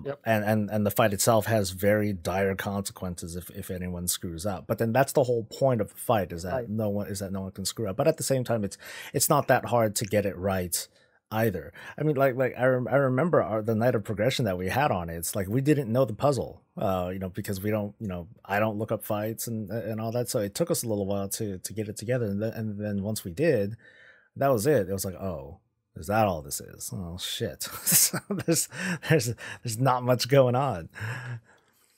yep. and the fight itself has very dire consequences if anyone screws up. But then that's the whole point of the fight, is that Right. no one can screw up. But at the same time, it's not that hard to get it right either. I mean, I remember the night of progression that we had on it. It's like we didn't know the puzzle, because we don't, I don't look up fights and all that. So it took us a little while to get it together, and then once we did, that was it. It was like, oh, is that all this is? Oh shit! So there's not much going on.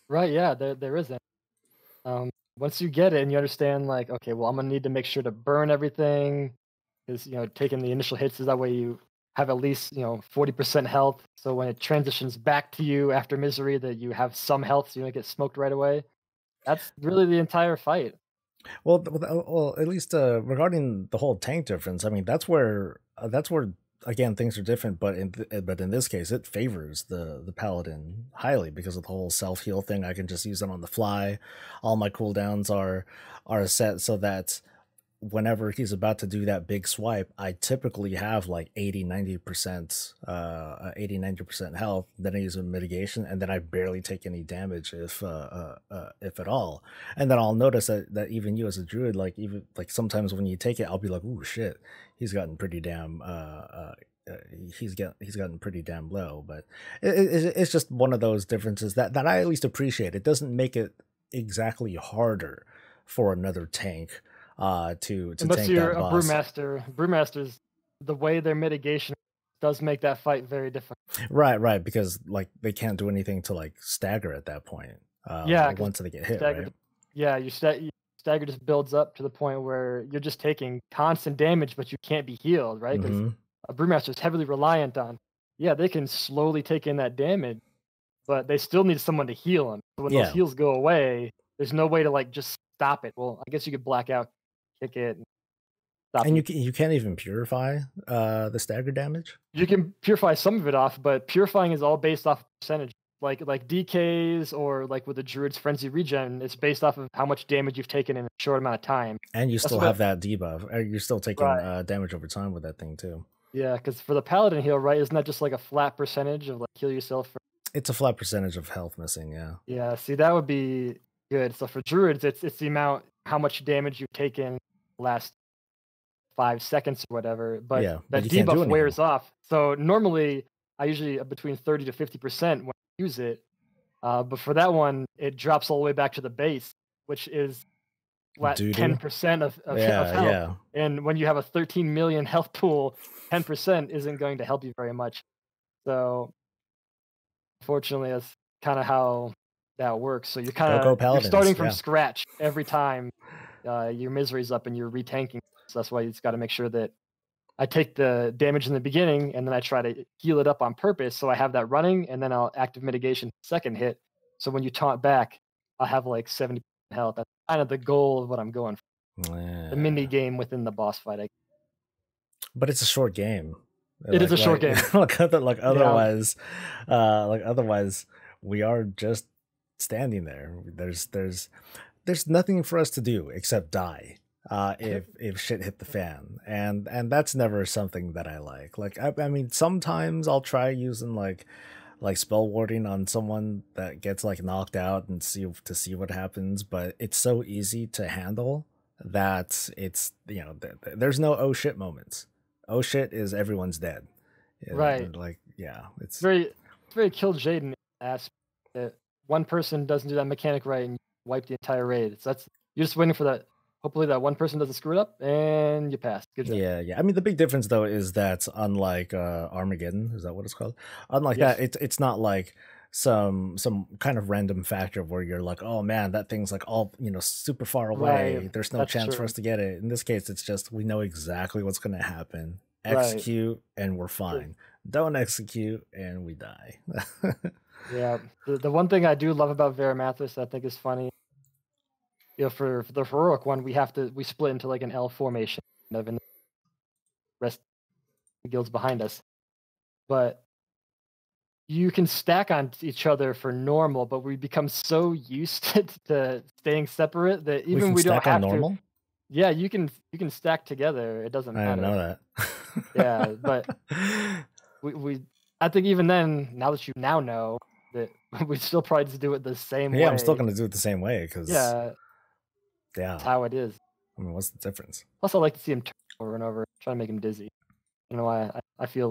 Right, yeah, there isn't. Once you get it and you understand, like, okay, well, I'm gonna need to make sure to burn everything, because taking the initial hits is that way you have at least 40% health. So when it transitions back to you after misery, that you have some health, so you don't get smoked right away. That's really the entire fight. Well, at least regarding the whole tank difference, I mean, that's where again things are different. But in this case, it favors the paladin highly because of the whole self heal thing. I can just use it on the fly. All my cooldowns are set so that whenever he's about to do that big swipe, I typically have like 80 90% health. Then I use a mitigation, and then I barely take any damage if at all. And then I'll notice that even you as a druid, like even like sometimes when you take it, I'll be like, "Ooh, shit, he's gotten pretty damn he's gotten pretty damn low." But it's just one of those differences that I at least appreciate. It doesn't make it exactly harder for another tank to Unless tank you're that a boss. brewmasters, the way their mitigation does make that fight very different. Right, because like they can't do anything to like stagger at that point. Yeah, because Once they get hit, stagger. right? Yeah, your stagger just builds up to the point where you're just taking constant damage, but you can't be healed, right? Because Mm-hmm. a brewmaster is heavily reliant on... Yeah, they can slowly take in that damage, but they still need someone to heal them. So when those Yeah, heals go away, there's no way to like just stop it. Well, I guess you could black out, kick it, and stop and you. you can't even purify the stagger damage. You can purify some of it off, but purifying is all based off percentage. Like DKs, or like with the Druid's Frenzy regen, it's based off of how much damage you've taken in a short amount of time. And you That's still what... have that debuff. You're still taking Right. damage over time with that thing too. Yeah, because for the Paladin heal, right, isn't that just like a flat percentage of like heal yourself for... It's a flat percentage of health missing. Yeah. Yeah, see, that would be good. So for Druids, it's the amount, how much damage you've taken last 5 seconds or whatever, but Yeah, but that you can't do debuff anything. wears off. So normally, I usually between 30 to 50% when I use it. But for that one, it drops all the way back to the base, which is Doo-doo. 10% of Yeah, health. yeah. And when you have a 13 million health pool, 10% isn't going to help you very much. So unfortunately, that's kind of how that works. So Go you're paladins. starting from Yeah. scratch every time your misery's up and you're retanking. So that's why you just got to make sure that I take the damage in the beginning and then I try to heal it up on purpose. So I have that running, and then I'll active mitigation second hit. So when you taunt back, I'll have like 70% health. That's kind of the goal of what I'm going for. Yeah. The mini game within the boss fight. But it's a short game. It is a short game. Otherwise, otherwise we are just standing there. There's nothing for us to do except die. If shit hit the fan, and that's never something that I like. Like I mean, sometimes I'll try using like like spell warding on someone that gets like knocked out and see what happens, but it's so easy to handle that it's, you know, there's no oh shit moments. Oh shit is everyone's dead. Right. Like, yeah, it's very kil'jaden aspect that one person doesn't do that mechanic right and you wipe the entire raid. So that's you're just waiting for that. Hopefully that one person doesn't screw it up and you pass. Good job. yeah. I mean, the big difference though is that unlike Armageddon, is that what it's called? Unlike Yes. that, it's not like some kind of random factor where you're like, oh man, that thing's like all, you know, super far away. Right. There's no That's chance for true. us to get it. In this case, it's just we know exactly what's going to happen. Right. Execute and we're fine. Don't execute and we die. Yeah. The one thing I do love about Varimathus I think is funny, you know, for the heroic one, we split into like an L formation kind of, and the rest of the guilds behind us. But you can stack on each other for normal, but we become so used to staying separate that We even can we don't stack on have normal. to. Yeah, you can stack together. It doesn't I didn't matter. know that. Yeah, but we I think even then, now that you now know that we still probably just do it the same way. Yeah, I'm still gonna do it the same way because Yeah, yeah, that's how it is. I mean, what's the difference? Plus, I like to see him turn over and over, try to make him dizzy. I don't know why. I feel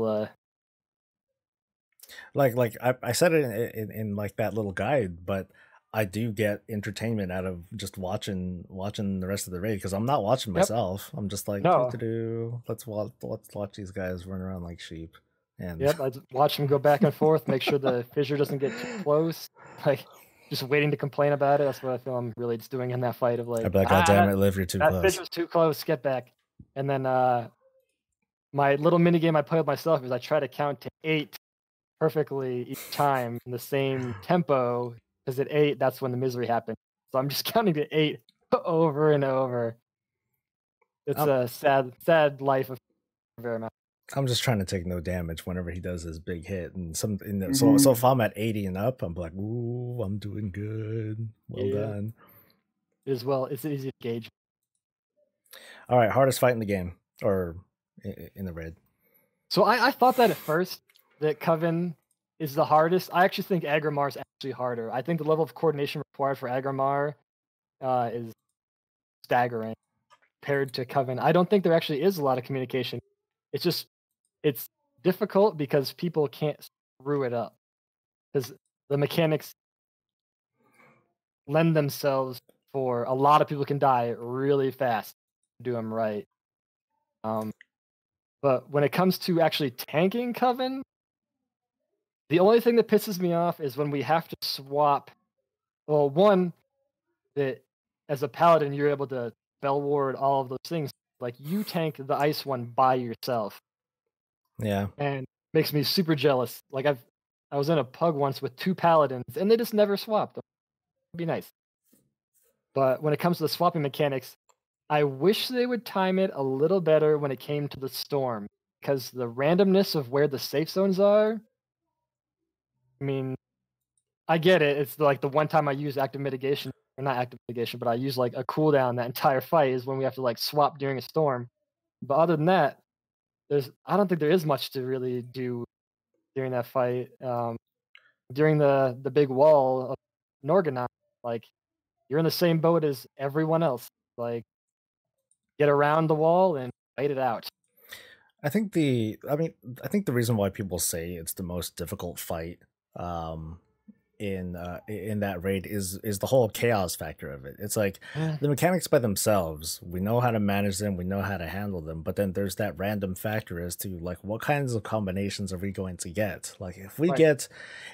Like I said it in like that little guide, but I do get entertainment out of just watching the rest of the raid because I'm not watching Yep. myself. I'm just like, No. let's watch these guys run around like sheep. And Yep, I just watch him go back and forth, make sure the fissure doesn't get too close. Like, just waiting to complain about it. That's what I feel I'm really just doing in that fight of like, I'd be like, God damn it, Liv, you're too that close. fissure's too close, get back. And then my little mini game I play with myself is I try to count to 8 perfectly each time in the same tempo, because at 8, that's when the misery happens. So I'm just counting to 8 over and over. It's a sad life of very much. I'm just trying to take no damage whenever he does his big hit, and so Mm-hmm. if I'm at 80 and up, I'm like, ooh, I'm doing good. Well done. As well, it's easy to gauge. All right, hardest fight in the game or in the raid. So I thought that at first that Coven is the hardest. I actually think Agrimar is actually harder. I think the level of coordination required for Agrimar is staggering compared to Coven. I don't think there actually is a lot of communication. It's difficult because people can't screw it up because the mechanics lend themselves for a lot of people can die really fast to do them right. But when it comes to actually tanking Coven, the only thing that pisses me off is when we have to swap. Well, one, that as a paladin, you're able to spell ward all of those things. Like, you tank the ice one by yourself. Yeah. And makes me super jealous. Like, I was in a pug once with 2 paladins, and they just never swapped. It'd be nice. But when it comes to the swapping mechanics, I wish they would time it a little better when it came to the storm, because the randomness of where the safe zones are. I mean, I get it. It's like the one time I use active mitigation, or not active mitigation, but I use like a cooldown that entire fight is when we have to like swap during a storm. But other than that, I don't think there is much to really do during that fight. During the big wall of Norganon, like, you're in the same boat as everyone else. Like, get around the wall and fight it out. I think the reason why people say it's the most difficult fight in that raid is the whole chaos factor of it. It's like the mechanics by themselves, we know how to manage them, we know how to handle them, but then there's that random factor as to like what kinds of combinations are we going to get. Like if we get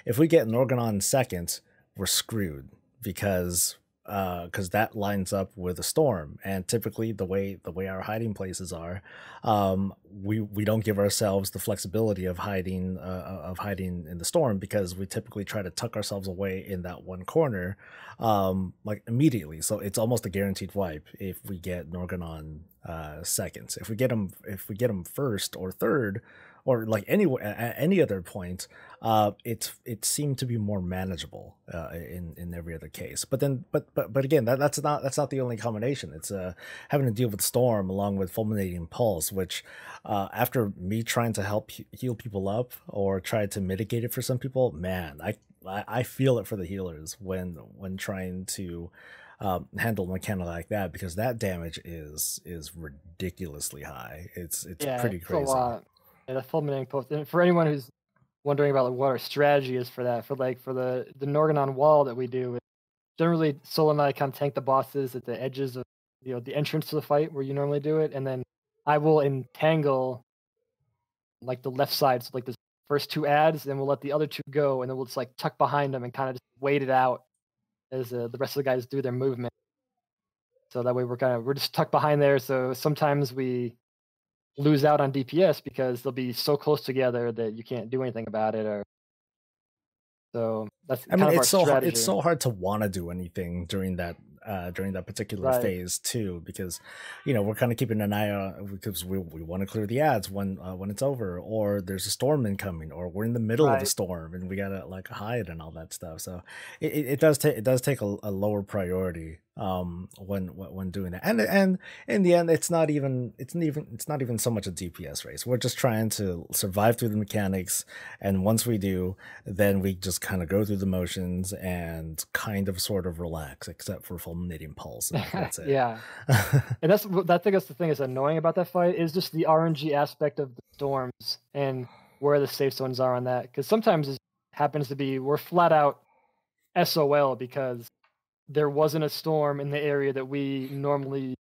Norganon second, we're screwed because that lines up with a storm, and typically the way our hiding places are, we don't give ourselves the flexibility of hiding in the storm, because we typically try to tuck ourselves away in that one corner like immediately. So it's almost a guaranteed wipe if we get Norganon second. If we get him first or third, or like at any other point, it seemed to be more manageable in every other case. But then, but again, that's not the only combination. It's having to deal with Storm along with Fulminating Pulse, which after me trying to help heal people up or try to mitigate it for some people, man, I feel it for the healers when trying to handle a mechanic like that, because that damage is ridiculously high. It's pretty It's a crazy. lot. Yeah, the fulminating post. And for anyone who's wondering about like, what our strategy is for that, for the Norganon wall that we do, generally Sol and I kind of tank the bosses at the edges of the entrance to the fight where you normally do it, and then I will entangle like the left side, so like the first two ads, and we'll let the other two go, and then we'll just like tuck behind them and kind of just wait it out as the rest of the guys do their movement. So that way we're just tucked behind there. So sometimes we lose out on DPS because they'll be so close together that you can't do anything about it. Or so that's I kind mean, of our strategy. it's so hard to want to do anything during that particular Right. phase too, because we're kind of keeping an eye on, because we want to clear the ads when it's over, or there's a storm incoming, or we're in the middle of a Right. storm and we gotta like hide and all that stuff. So it does take a lower priority when doing that, and in the end it's not even so much a DPS race. We're just trying to survive through the mechanics, and once we do, then we just kind of go through the motions and kind of sort of relax, except for Fulminating Pulse, and that's it. Yeah. And I think that's the thing that's annoying about that fight, is just the RNG aspect of the storms and where the safe zones are on that. Because sometimes it happens to be we're flat out SOL because there wasn't a storm in the area that we normally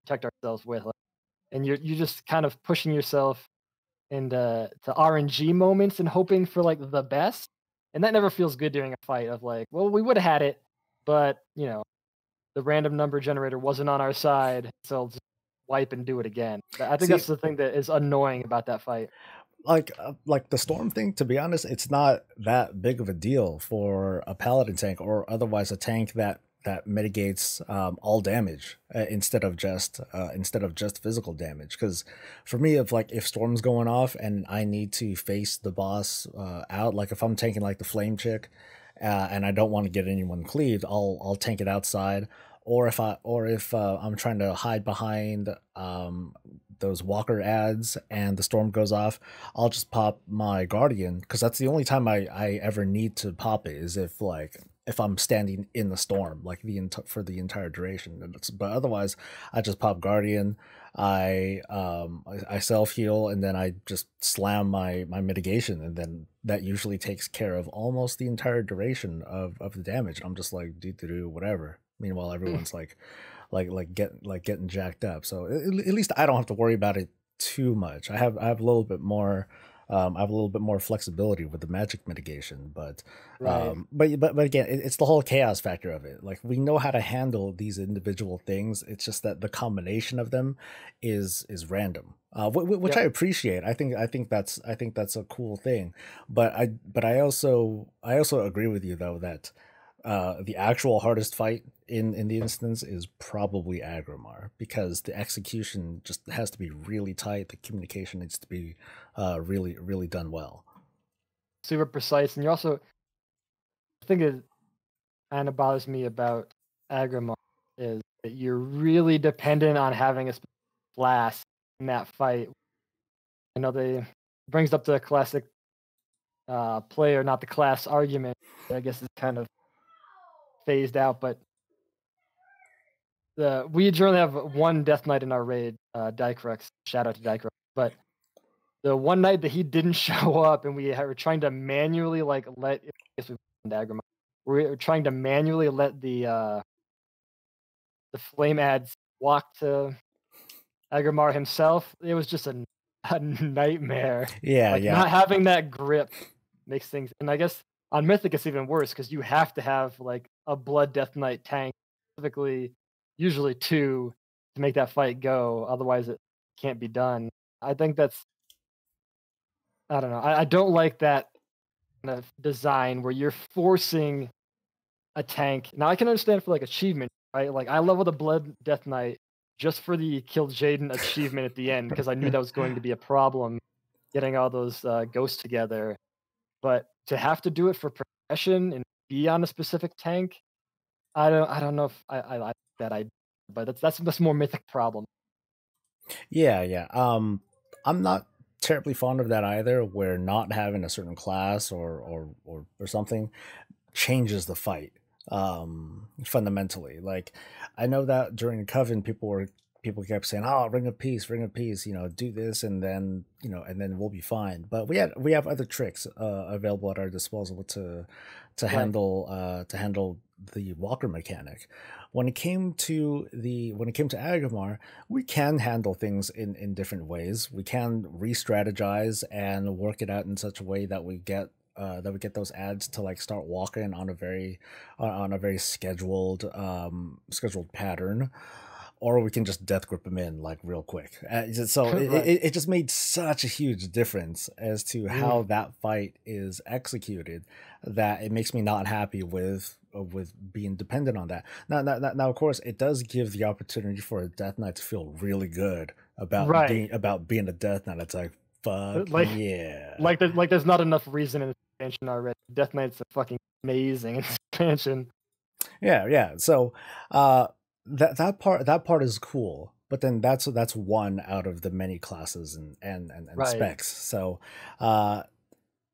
protect ourselves with, and you're just kind of pushing yourself into to RNG moments and hoping for like the best, and that never feels good during a fight. Of like, well, we would have had it, but the random number generator wasn't on our side, so I'll just wipe and do it again. I think See, that's the thing that is annoying about that fight. like the storm thing, to be honest, it's not that big of a deal for a paladin tank, or otherwise a tank that mitigates all damage instead of just physical damage. Because for me, if storm's going off and I need to face the boss out, like if I'm tanking like the flame chick and I don't want to get anyone cleaved, I'll tank it outside. Or if I'm trying to hide behind those walker ads and the storm goes off, I'll just pop my guardian, because that's the only time I ever need to pop it, is if I'm standing in the storm, like for the entire duration. But otherwise, I just pop guardian, I self heal, and then I just slam my mitigation, and then that usually takes care of almost the entire duration of the damage. I'm just like do whatever. Meanwhile, everyone's getting jacked up. So at least I don't have to worry about it too much. I have a little bit more. I have a little bit more flexibility with the magic mitigation, but Right. but again, it's the whole chaos factor of it. Like, we know how to handle these individual things. It's just that the combination of them is random, which I appreciate. I think that's a cool thing. But I also agree with you, though, that the actual hardest fight in the instance is probably Agrimar, because the execution just has to be really tight. The communication needs to be really done well. Super precise, and you're also, I think it kind of bothers me about Agrimar is that you're really dependent on having a blast in that fight. I know they brings up the classic player, not the class argument. I guess it's kind of phased out, but we generally have one Death Knight in our raid, Dicrex. Shout out to Dicrex. But the one night that he didn't show up, and we were trying to manually let. I guess we Agrimar. We were trying to manually let the flame ads walk to Agrimar himself. It was just a nightmare. Yeah, Like, not having that grip makes things, and I guess on Mythic it's even worse because you have to have like a Blood Death Knight tank, specifically, usually two, to make that fight go. Otherwise, it can't be done. I think I don't know. I don't like that kind of design where you're forcing a tank. Now I can understand for like achievement, right? Like, I leveled a Blood Death Knight just for the kil'jaden achievement at the end because I knew that was going to be a problem. getting all those ghosts together. But to have to do it for progression and be on a specific tank, I don't know if I like that idea, but that's more mythic problem. Yeah, yeah. I'm not terribly fond of that either, where not having a certain class or something changes the fight fundamentally. Like, I know that during Coven, people kept saying, "Oh, ring of peace, ring of peace, do this, and then and then we'll be fine." But we have other tricks available at our disposal Right. to handle the walker mechanic. When it came to Aghamar, we can handle things in different ways. We can re-strategize and work it out in such a way that we get those ads to like start walking on a very scheduled pattern, or we can just death grip them in like real quick. So Right. it just made such a huge difference as to how Mm, that fight is executed, that it makes me not happy with being dependent on that. Now, of course, it does give the opportunity for a Death Knight to feel really good right. about being a Death Knight. It's like, fuck Like yeah. there's not enough reason in this expansion already. Death Knight's a fucking amazing expansion. Yeah, yeah. So uh that part is cool. But then that's one out of the many classes and Right. specs. So uh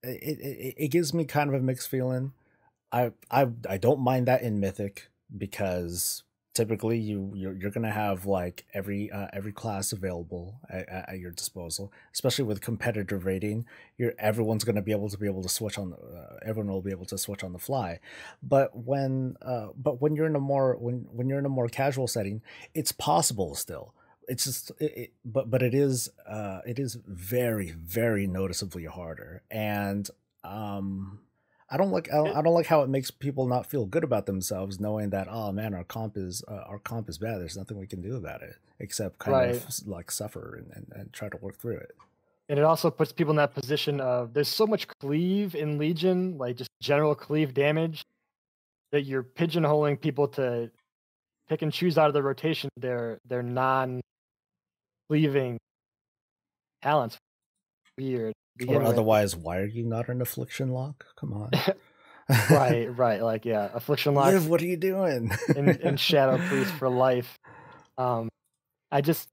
it gives me kind of a mixed feeling. I don't mind that in Mythic, because typically you're gonna have like every class available at your disposal, especially with competitive rating. Everyone's gonna be able to switch on everyone will be able to switch on the fly. But when you're in a more when you're in a more casual setting, it's possible still. It's just but it is very, very noticeably harder. And um It, I don't like how it makes people not feel good about themselves, knowing that, oh man, our comp is bad. There's nothing we can do about it except kind of right. like suffer and try to work through it. And it also puts people in that position of there's so much cleave in Legion, like just general cleave damage, that you're pigeonholing people to pick and choose out of the rotation their non cleaving talents. Weird to Or begin with. otherwise, why are you not an affliction lock? Come on. Right, right. Like yeah, affliction Live, locks what are you doing? and shadow priest for life. Um, I just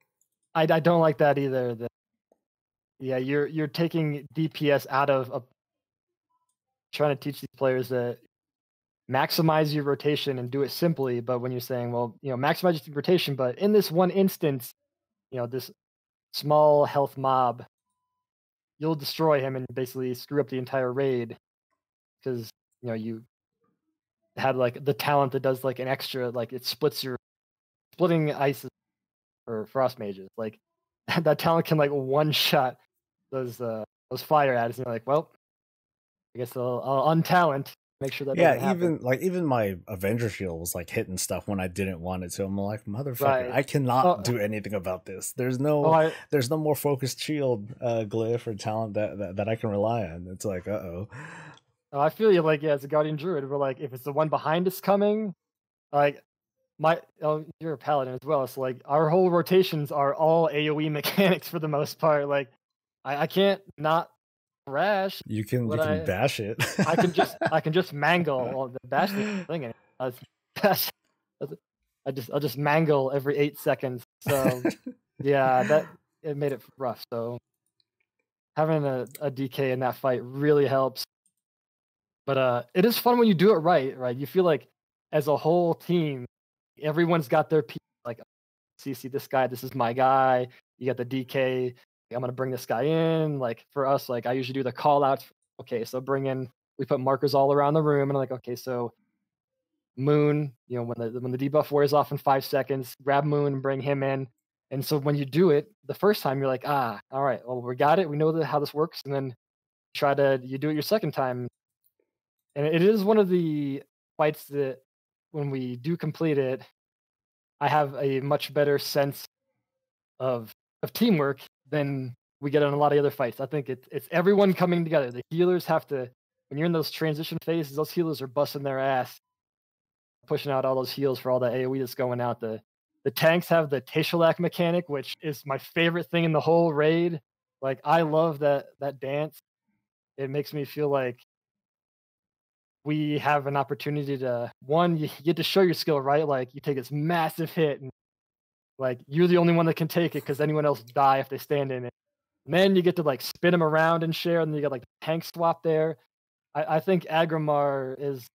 I don't like that either. That yeah, you're taking DPS out of trying to teach these players that maximize your rotation and do it simply. But when you're saying, well, maximize your rotation, but in this one instance, this small health mob, you'll destroy him and basically screw up the entire raid because you had like the talent that does like an extra, like it splits your splitting ice for frost mages. Like that talent can like one shot those fire ads, and you're like, well, I guess I'll untalent, make sure that Yeah, doesn't happen. even my Avenger shield was like hitting stuff when I didn't want it to. I'm like, motherfucker, Right. I cannot Oh, do anything about this. oh, I There's no more focused shield glyph or talent that I can rely on. It's like, uh-oh. oh, I feel you. Like, yeah, as a guardian druid, we're like, if it's the one behind us coming, like you're a paladin as well, so like our whole rotations are all AOE mechanics for the most part. Like, I can't not crash, You but can bash it. I can just mangle. Well, the bash thing, and bash. I'll just mangle every 8 seconds. So yeah, that it made it rough. So having a DK in that fight really helps. But it is fun when you do it right. Right, you feel like as a whole team, everyone's got their piece. Like, see this guy. This is my guy. You got the DK. I'm gonna bring this guy in. Like for us, like I usually do the call outs. Okay, so bring in. We put markers all around the room, and I'm like, okay, so Moon. When the debuff wears off in 5 seconds, grab Moon and bring him in. And so when you do it the first time, you're like, all right, well, we got it. We know how this works. And then you do it your second time, and it is one of the fights that when we do complete it, I have a much better sense of teamwork than we get in a lot of other fights. I think it's everyone coming together. The healers have to when you're in those transition phases, those healers are busting their ass, pushing out all those heals for all the AoE that's going out. The tanks have the Teshalak mechanic, which is my favorite thing in the whole raid. Like I love that dance. It makes me feel like we have an opportunity to one, you get to show your skill, right? Like you take this massive hit and like you're the only one that can take it because anyone else die if they stand in it. And then you get to like spin them around and share, and then you got like tank swap there. I think Agrimar is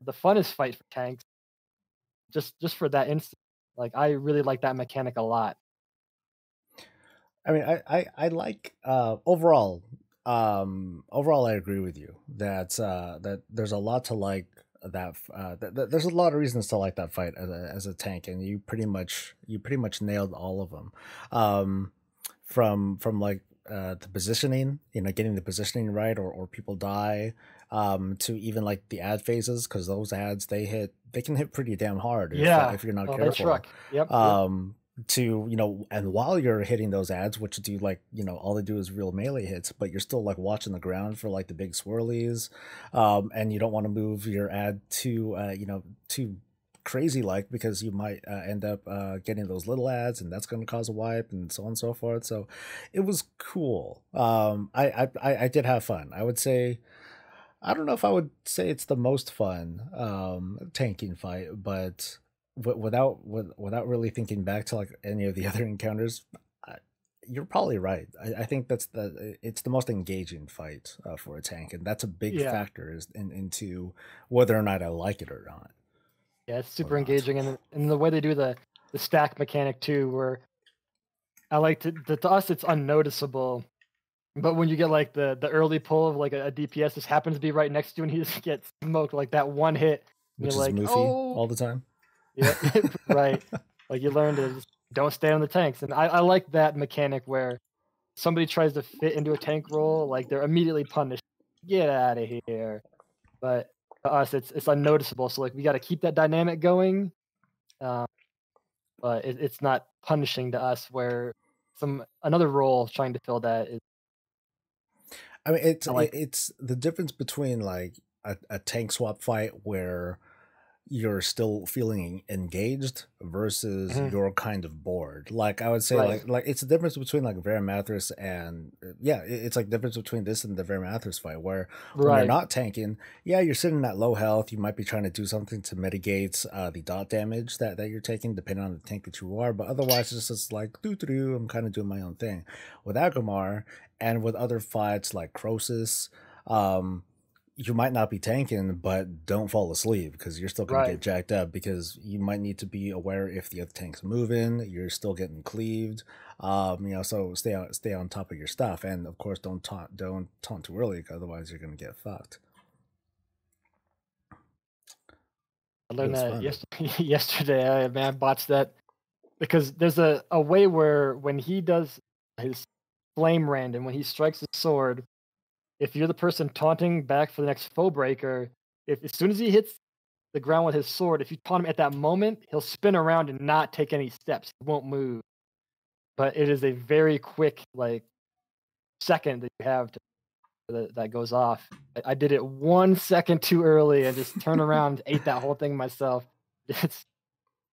the funnest fight for tanks, just for that instant. Like I really like that mechanic a lot. I mean, I like overall. Overall, I agree with you that that there's a lot to like there's a lot of reasons to like that fight as a tank, and you pretty much nailed all of them. From like the positioning, you know, getting the positioning right, or people die, to even like the ad phases, because those ads they can hit pretty damn hard Yeah. if you're not Oh, they careful. truck. Yep. To, you know, and while you're hitting those ads, which do like, you know, all they do is real melee hits, but you're still like watching the ground for like the big swirlies, and you don't want to move your ad too you know, too crazy, like, because you might end up getting those little ads, and that's going to cause a wipe and so on and so forth. So it was cool. I did have fun. I would say, I don't know if I would say it's the most fun tanking fight, but without really thinking back to like any of the other encounters, I, you're probably right. I think it's the most engaging fight for a tank, and that's a big Yeah. factor into whether or not I like it or not. Yeah, it's super engaging, and the way they do the stack mechanic too, where I like to us it's unnoticeable, but when you get like the early pull of like a DPS just happens to be right next to you and he just gets smoked like that one hit, and you're Which is like, Moofy oh, all the time. yeah, right. Like you learn to just don't stay on the tanks, and I like that mechanic where somebody tries to fit into a tank role, like they're immediately punished. Get out of here. But to us, it's unnoticeable. So like we got to keep that dynamic going. Um, but it's not punishing to us where another role trying to fill that is I mean, like it's the difference between like a tank swap fight where you're still feeling engaged versus mhm, you're kind of bored. Like I would say, right, like it's the difference between like Varimathras and yeah, it's like the difference between this and the Varimathras fight, where when you're right, not tanking, yeah, you're sitting at low health. You might be trying to do something to mitigate the dot damage that you're taking, depending on the tank that you are. But otherwise, it's just like doo doo doo. I'm kind of doing my own thing. With Agumar and with other fights like Crosus, um you might not be tanking, but don't fall asleep, because you're still going to right. get jacked up, because you might need to be aware if the other tank's moving, you're still getting cleaved. You know, so stay on top of your stuff, and of course don't taunt too early, otherwise you're going to get fucked. I It learned was that fun. yesterday. Man, I botched that because there's a way where when he does his flame random, when he strikes his sword, if you're the person taunting back for the next foe breaker, if as soon as he hits the ground with his sword, if you taunt him at that moment, he'll spin around and not take any steps. He won't move. But it is a very quick like second that you have to that goes off. I did it 1 second too early and just turned around, ate that whole thing myself. Just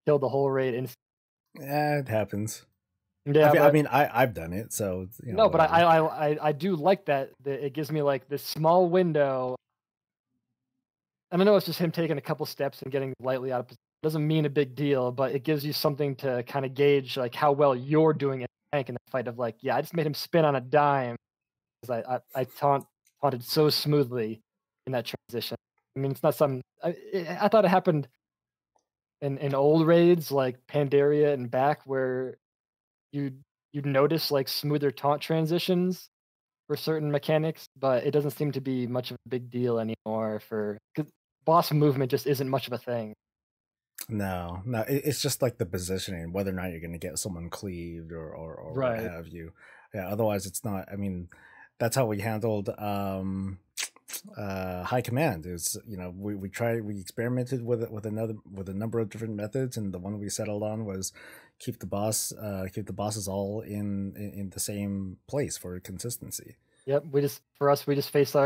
killed the whole raid. And Yeah, it happens. yeah, but I've done it, so you know, no, but whatever. I do like that it gives me like this small window. And I know it's just him taking a couple steps and getting lightly out of position. Doesn't mean a big deal, but it gives you something to kind of gauge like how well you're doing in the tank in the fight of like, yeah, I just made him spin on a dime because I taunted so smoothly in that transition. I mean, it's not something I thought it happened in old raids like Pandaria and back where you'd notice like smoother taunt transitions for certain mechanics, but it doesn't seem to be much of a big deal anymore for 'cause boss movement just isn't much of a thing. No, it's just like the positioning, whether or not you're going to get someone cleaved, or what Right. have you. Yeah, otherwise it's not. I mean, that's how we handled high command. Is, you know, we experimented with a number of different methods, and the one we settled on was keep the bosses all in the same place for consistency. Yep. We just face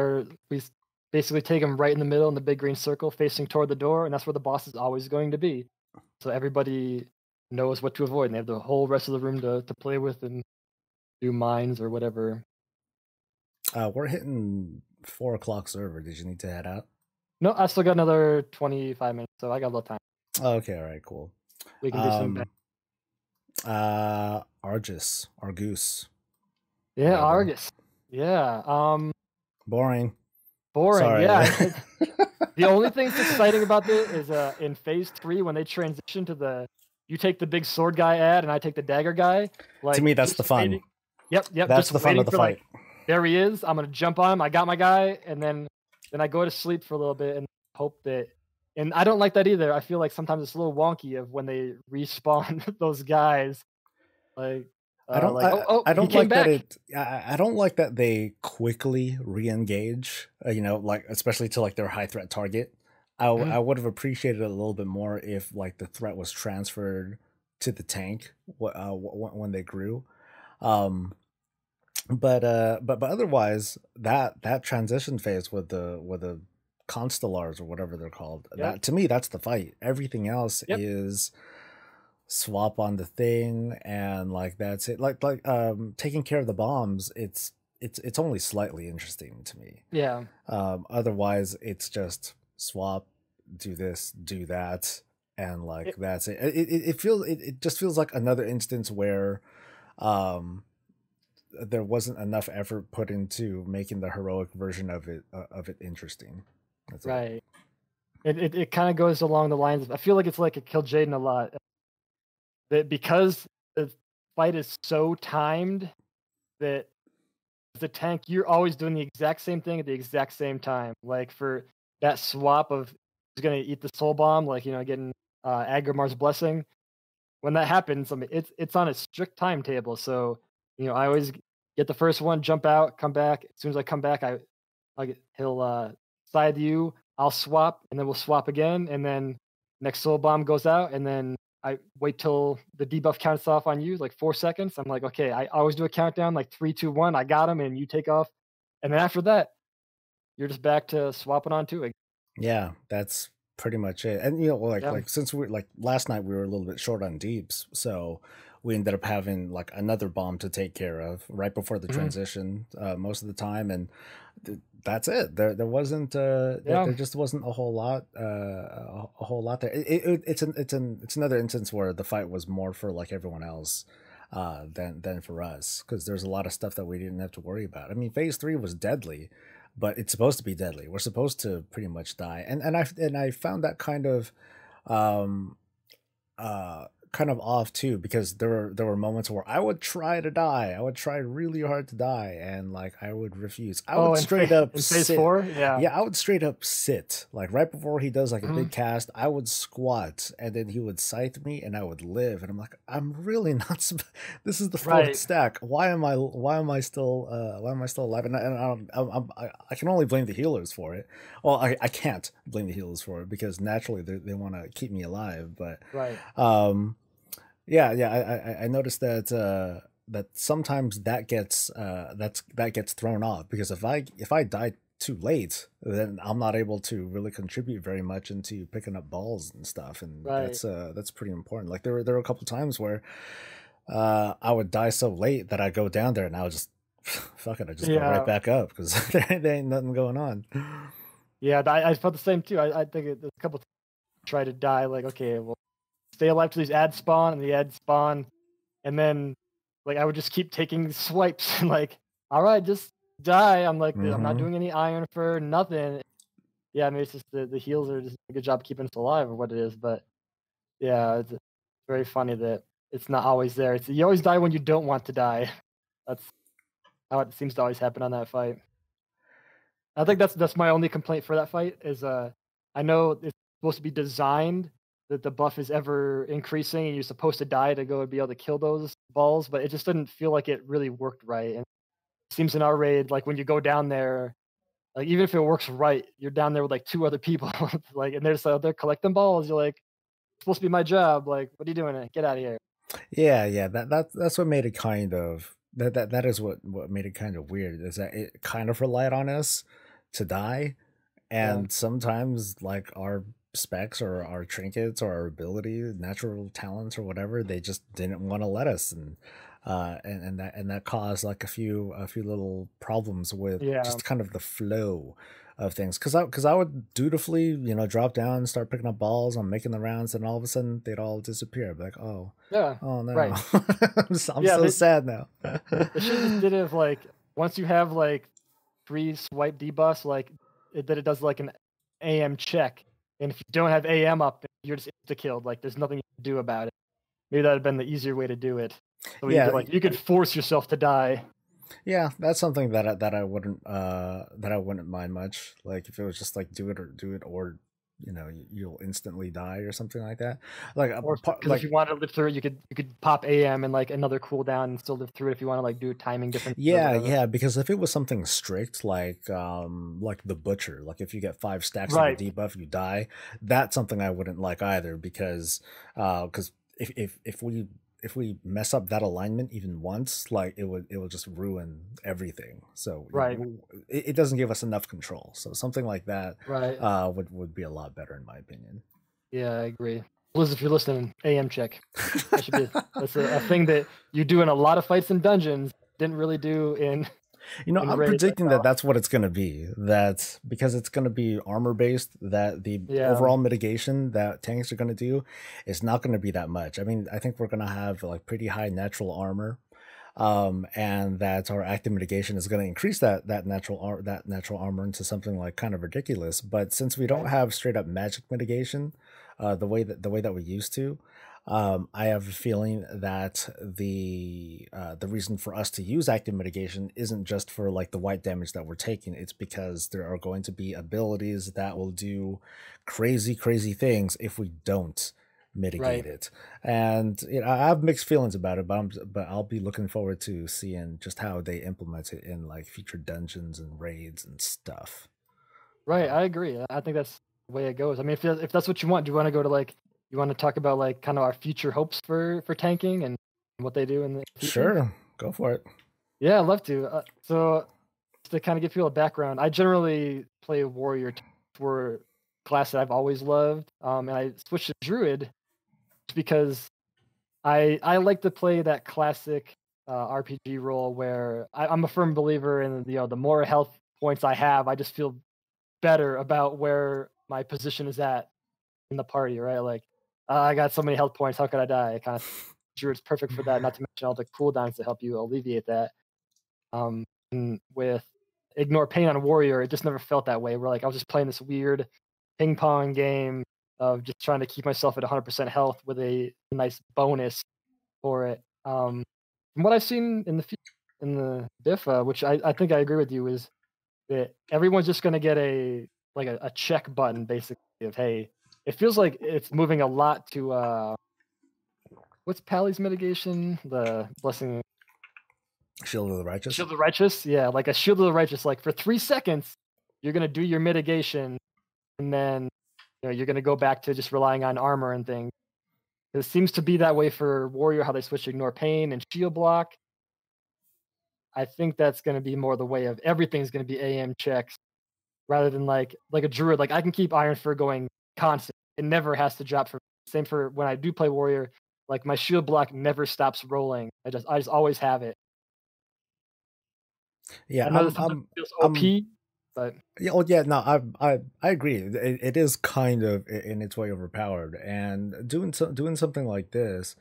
basically take them right in the middle in the big green circle facing toward the door, and that's where the boss is always going to be. So everybody knows what to avoid, and they have the whole rest of the room to play with and do mines or whatever. We're hitting 4 o'clock server. Did you need to head out? No, I still got another 25 minutes, so I got a little time. Oh, okay, all right, cool. We can do some. Argus. Yeah, whatever. Argus. Yeah. Boring. Boring. Sorry. Yeah. The only thing that's exciting about this is in phase 3 when they transition to you take the big sword guy ad and I take the dagger guy. Like to me, that's the fun. Waiting. Yep. That's just the fun of the for, fight. Like, there he is. I'm gonna jump on him. I got my guy, and then I go to sleep for a little bit and hope that. And I don't like that either. I feel like sometimes it's a little wonky of when they respawn those guys. Like I don't. I don't like that. I don't like that they quickly re-engage. Like especially to like their high threat target. I would have appreciated it a little bit more if like the threat was transferred to the tank when they grew. But otherwise, that transition phase with the constellars or whatever they're called, that to me that's the fight. Everything else is swap on the thing and like that's it. Like taking care of the bombs, it's only slightly interesting to me. Yeah. Otherwise, it's just swap, do this, do that, and like that's it. It just feels like another instance where there wasn't enough effort put into making the heroic version of it interesting. That's right. It kind of goes along the lines of, I feel like it's like a kil'jaden a lot. That because the fight is so timed that the tank, you're always doing the exact same thing at the exact same time. Like for that swap of who's gonna eat the soul bomb, like getting Agrimar's blessing. When that happens, I mean it's on a strict timetable. So I always get the first one, jump out, come back. As soon as I come back, he'll side you. I'll swap, and then we'll swap again, and then next soul bomb goes out, and then I wait till the debuff counts off on you, like 4 seconds. I'm like, okay, I always do a countdown, like 3, 2, 1. I got him, and you take off, and then after that, you're just back to swapping on to it. Yeah, that's pretty much it. And like since we like last night we were a little bit short on deeps, so we ended up having like another bomb to take care of right before the transition most of the time, and that's it. There wasn't there just wasn't a whole lot there. It's another instance where the fight was more for like everyone else than for us, because there's a lot of stuff that we didn't have to worry about. I mean, phase 3 was deadly, but it's supposed to be deadly. We're supposed to pretty much die, and I found that kind of off too, because there were moments where I would try to die. I would try really hard to die, and like I would refuse. I would straight up in phase 4, I would straight up sit. Like right before he does like a big cast, I would squat, and then he would scythe me, and I would live. And I'm like, I'm really not. This is the 4th stack. Why am I still alive? And I can only blame the healers for it. Well, I can't blame the healers for it, because naturally they want to keep me alive. But I noticed that that sometimes that gets thrown off, because if I die too late, then I'm not able to really contribute very much into picking up balls and stuff, and that's pretty important. Like there were a couple of times where I would die so late that I go down there and I would just fuck it, I just go right back up, because there ain't nothing going on. Yeah, I felt the same too. I think there's a couple times I try to die, like, okay, well, stay alive till these ads spawn, and the ads spawn, and then like I would just keep taking swipes and like, all right, just die. I'm like, I'm not doing any iron for nothing. Yeah, I mean, it's just the heals are just a good job keeping us alive, or what it is. But yeah, it's very funny that it's not always there. You always die when you don't want to die. That's how it seems to always happen on that fight. I think that's my only complaint for that fight is I know it's supposed to be designed that the buff is ever increasing and you're supposed to die to go and be able to kill those balls, but it just didn't feel like it really worked right. And it seems in our raid, like when you go down there, like even if it works right, you're down there with like 2 other people, like, and they're just out there collecting balls. You're like, it's supposed to be my job. Like, what are you doing? Get out of here. Yeah. That's what made it kind of that is what made it kind of weird, is that it kind of relied on us to die, and sometimes like our specs or our trinkets or our ability, natural talents or whatever, they just didn't want to let us. And and that caused like a few little problems with Yeah. just kind of the flow of things. Because I would dutifully, drop down and start picking up balls. I'm making the rounds, and all of a sudden they'd all disappear. I'd be like, Yeah. oh no, Right. I'm Yeah. so sad now. They should have just did it of like once you have like 3 swipe debuffs, like that it does like an AM check, and if you don't have AM up, you're just insta killed. Like there's nothing you can do about it. Maybe that would have been the easier way to do it. So you Yeah, could like you could force yourself to die. yeah, that's something that I wouldn't mind much. Like if it was just like do it or you'll instantly die or something like that. Like a Or part because if like you wanted to live through it, you could pop AM and like another cooldown and still live through it if you want to like do timing differences or yeah, whatever. yeah, because if it was something strict like the butcher, like if you get 5 stacks of a Right. debuff, you die. That's something I wouldn't like either because if we mess up that alignment even once, like it would just ruin everything. So Right. it doesn't give us enough control. So something like that Right. would be a lot better in my opinion. Yeah, I agree. Liz, if you're listening, AM check. That should be that's a thing that you do in a lot of fights in dungeons. Didn't really do in I'm raids. I predicting that felt. that's what it's going to be. That because it's going to be armor based, that the Yeah. overall mitigation that tanks are going to do is not going to be that much. I mean, I think we're going to have like pretty high natural armor, and that our active mitigation is going to increase that natural armor into something like kind of ridiculous. But since we don't Right. have straight up magic mitigation, the way that we used to, I have a feeling that the reason for us to use active mitigation isn't just for like the white damage that we're taking. It's because there are going to be abilities that will do crazy, crazy things if we don't mitigate Right. it. And I have mixed feelings about it, but I'll be looking forward to seeing just how they implement it in like future dungeons and raids and stuff. Right. Uh, I agree. I think that's the way it goes. I mean, if that's what you want, do you want to go to like you want to talk about like kind of our future hopes for tanking and what they do in the future? sure, go for it. Yeah, I'd love to. So to kind of give people a background, I generally play warrior for class that I've always loved, and I switched to druid just because I like to play that classic RPG role where I'm a firm believer in the more health points I have, I just feel better about where my position is at in the party, right? Like I got so many health points, how could I die? Kind of druid's perfect for that. Not to mention all the cooldowns to help you alleviate that. And with Ignore Pain on Warrior, it just never felt that way. Where like I was just playing this weird ping pong game of just trying to keep myself at 100% health with a nice bonus for it. From what I've seen in the diff, which I think I agree with you, is that everyone's just going to get a check button basically of hey, it feels like it's moving a lot to what's Pally's mitigation, the blessing Shield of the Righteous. Shield of the Righteous? Yeah, like a Shield of the Righteous, like for 3 seconds, you're gonna do your mitigation, and then, you're gonna go back to just relying on armor and things. It seems to be that way for Warrior, how they switch to Ignore Pain and Shield Block. I think that's gonna be more the way of everything's gonna be AM checks rather than like a Druid. Like, I can keep Iron Fur going constant. It never has to drop for same for when I do play Warrior, like, my Shield Block never stops rolling. I just always have it. Yeah, I know that sometimes it feels I'm OP, but yeah, well, yeah, no, I agree. It is kind of in its way overpowered, and doing something like this,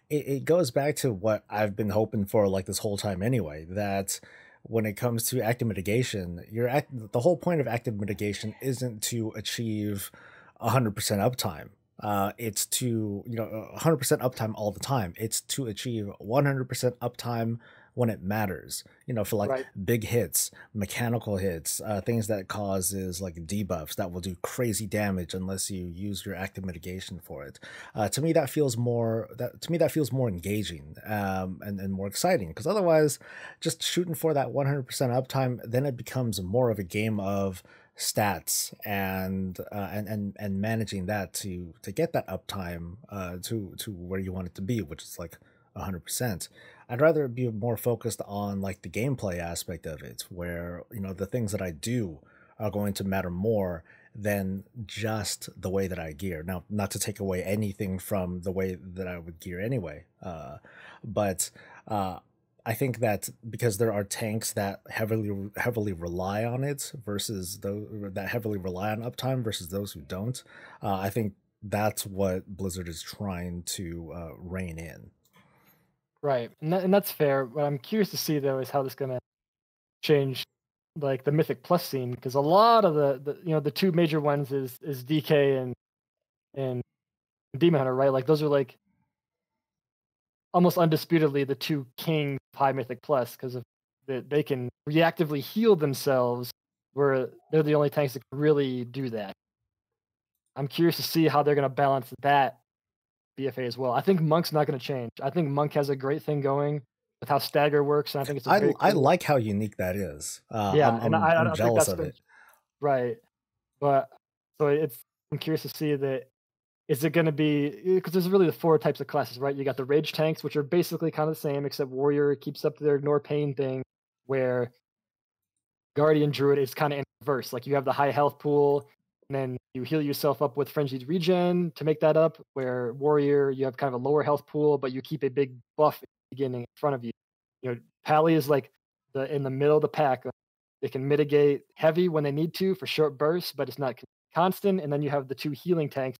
it goes back to what I've been hoping for like this whole time anyway. That when it comes to active mitigation, the whole point of active mitigation isn't to achieve 100% uptime. It's to 100% uptime all the time. It's to achieve 100% uptime when it matters. For like right. big hits, mechanical hits, things that causes like debuffs that will do crazy damage unless you use your active mitigation for it. To me that feels more engaging, and more exciting, because otherwise just shooting for that 100% uptime, then it becomes more of a game of stats and managing that to get that uptime to where you want it to be, which is like 100%. I'd rather be more focused on like the gameplay aspect of it, where the things that I do are going to matter more than just the way that I gear. Now, not to take away anything from the way that I would gear anyway, but I think that because there are tanks that heavily rely on it versus those that heavily rely on uptime versus those who don't, I think that's what Blizzard is trying to rein in. Right, and that's fair. What I'm curious to see though is how this is gonna change, like the Mythic Plus scene, because a lot of the two major ones is DK and Demon Hunter, right? Like those are like almost undisputedly the two kings of High Mythic Plus because of that they can reactively heal themselves, where they're the only tanks that can really do that. I'm curious to see how they're gonna balance that BFA as well. I think Monk's not gonna change. I think Monk has a great thing going with how Stagger works, and I think it's a very I cool. like how unique that is. Yeah, and I I'm don't think jealous that's of been it. right. But so it's I'm curious to see that is it going to be because there's really the four types of classes, right? You got the rage tanks, which are basically kind of the same, except warrior keeps up their ignore pain thing, where guardian druid is kind of in reverse. Like you have the high health pool, and then you heal yourself up with frenzied regen to make that up. Where warrior, you have kind of a lower health pool, but you keep a big buff at the beginning in front of you. Pally is like the in the middle of the pack. They can mitigate heavy when they need to for short bursts, but it's not constant. And then you have the two healing tanks.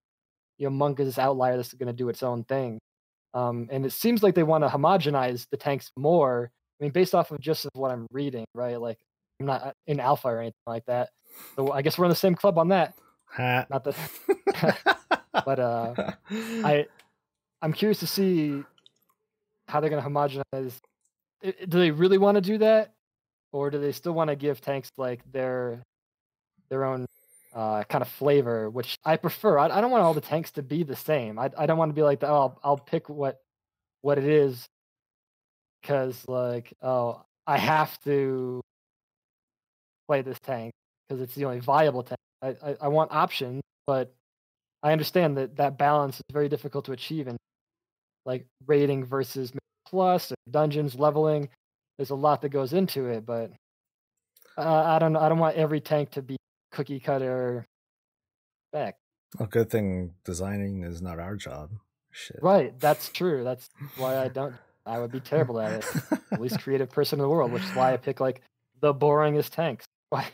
Monk is this outlier that's going to do its own thing. And it seems like they want to homogenize the tanks more. I mean, based off of just of what I'm reading, right? Like, I'm not in alpha or anything like that. So I guess we're in the same club on that. Ha. Not that, but I'm curious to see how they're going to homogenize. Do they really want to do that, or do they still want to give tanks like their own kind of flavor, which I prefer. I don't want all the tanks to be the same. I don't want to be like, oh, I'll pick what it is because like, oh, I have to play this tank because it's the only viable tank. I want options, but I understand that that balance is very difficult to achieve in like rating versus plus or dungeons leveling. There's a lot that goes into it, but I don't know. I don't want every tank to be cookie cutter back. A good thing designing is not our job. Shit. Right, that's true. That's why I would be terrible at it. The least creative person in the world, which is why I pick like the boringest tanks. Why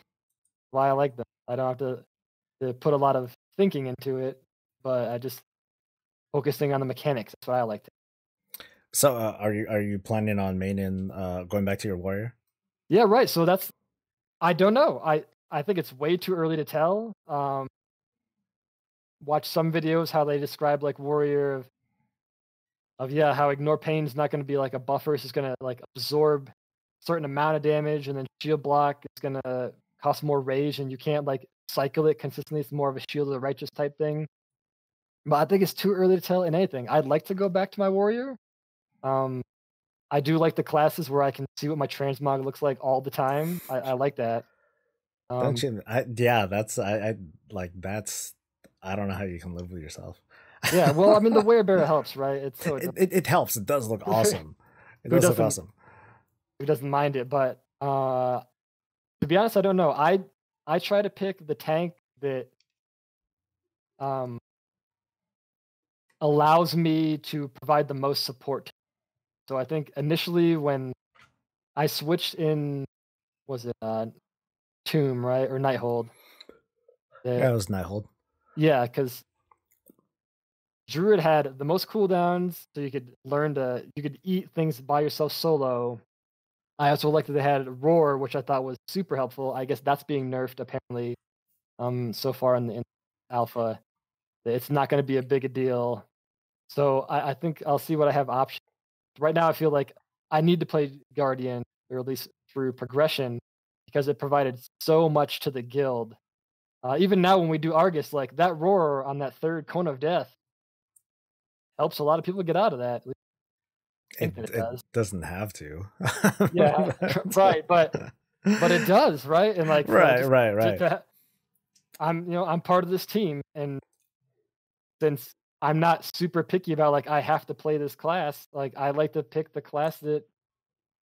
I like them. I don't have to put a lot of thinking into it, but I just focusing on the mechanics. That's what I like. So, are you planning on maining going back to your warrior? Yeah, right. So that's I don't know. I think it's way too early to tell. Watch some videos how they describe like warrior of yeah, how ignore pain is not going to be like a buffer. It's just going to like absorb a certain amount of damage, and then shield block is going to cost more rage, and you can't like cycle it consistently. It's more of a shield of the righteous type thing. But I think it's too early to tell in anything. I'd like to go back to my warrior. Um, I do like the classes where I can see what my transmog looks like all the time. I like that. Don't you? Yeah, that's I like that's. I don't know how you can live with yourself. Yeah, well, I mean, the werebear helps, right? It's so It helps. It does look awesome. It who does look doesn't awesome. who doesn't mind it, but to be honest, I don't know. I try to pick the tank that um allows me to provide the most support. So I think initially when I switched in, was it Tomb, right, or Nighthold? Yeah, That it was Nighthold. yeah, because Druid had the most cooldowns, so you could eat things by yourself solo. I also liked that they had Roar, which I thought was super helpful. I guess that's being nerfed apparently. So far in alpha, it's not going to be a big a deal. So I think I'll see what I have options. Right now, I feel like I need to play Guardian, or at least through progression, because it provided so much to the guild. Even now, when we do Argus, like that roar on that third cone of death helps a lot of people get out of that. At least I think that it It does. doesn't have to. Yeah, right. But it does, right? And like for Right, right, right. I'm part of this team, and since I'm not super picky about like I have to play this class, like I like to pick the class that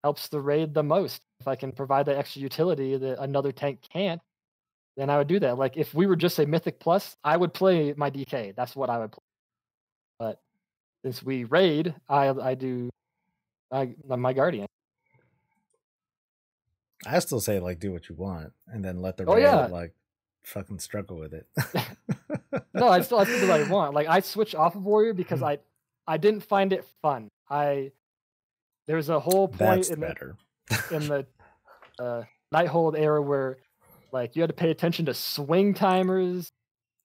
helps the raid the most. If I can provide the extra utility that another tank can't, then I would do that. Like if we were just a Mythic Plus, I would play my DK. That's what I would play. But since we raid, I do my Guardian. I still say like do what you want, and then let the Oh raid yeah. like fucking struggle with it. No, I still do what I want. Like I switched off of Warrior because I didn't find it fun. There's a whole point That's better. in the Nighthold era where like you had to pay attention to swing timers.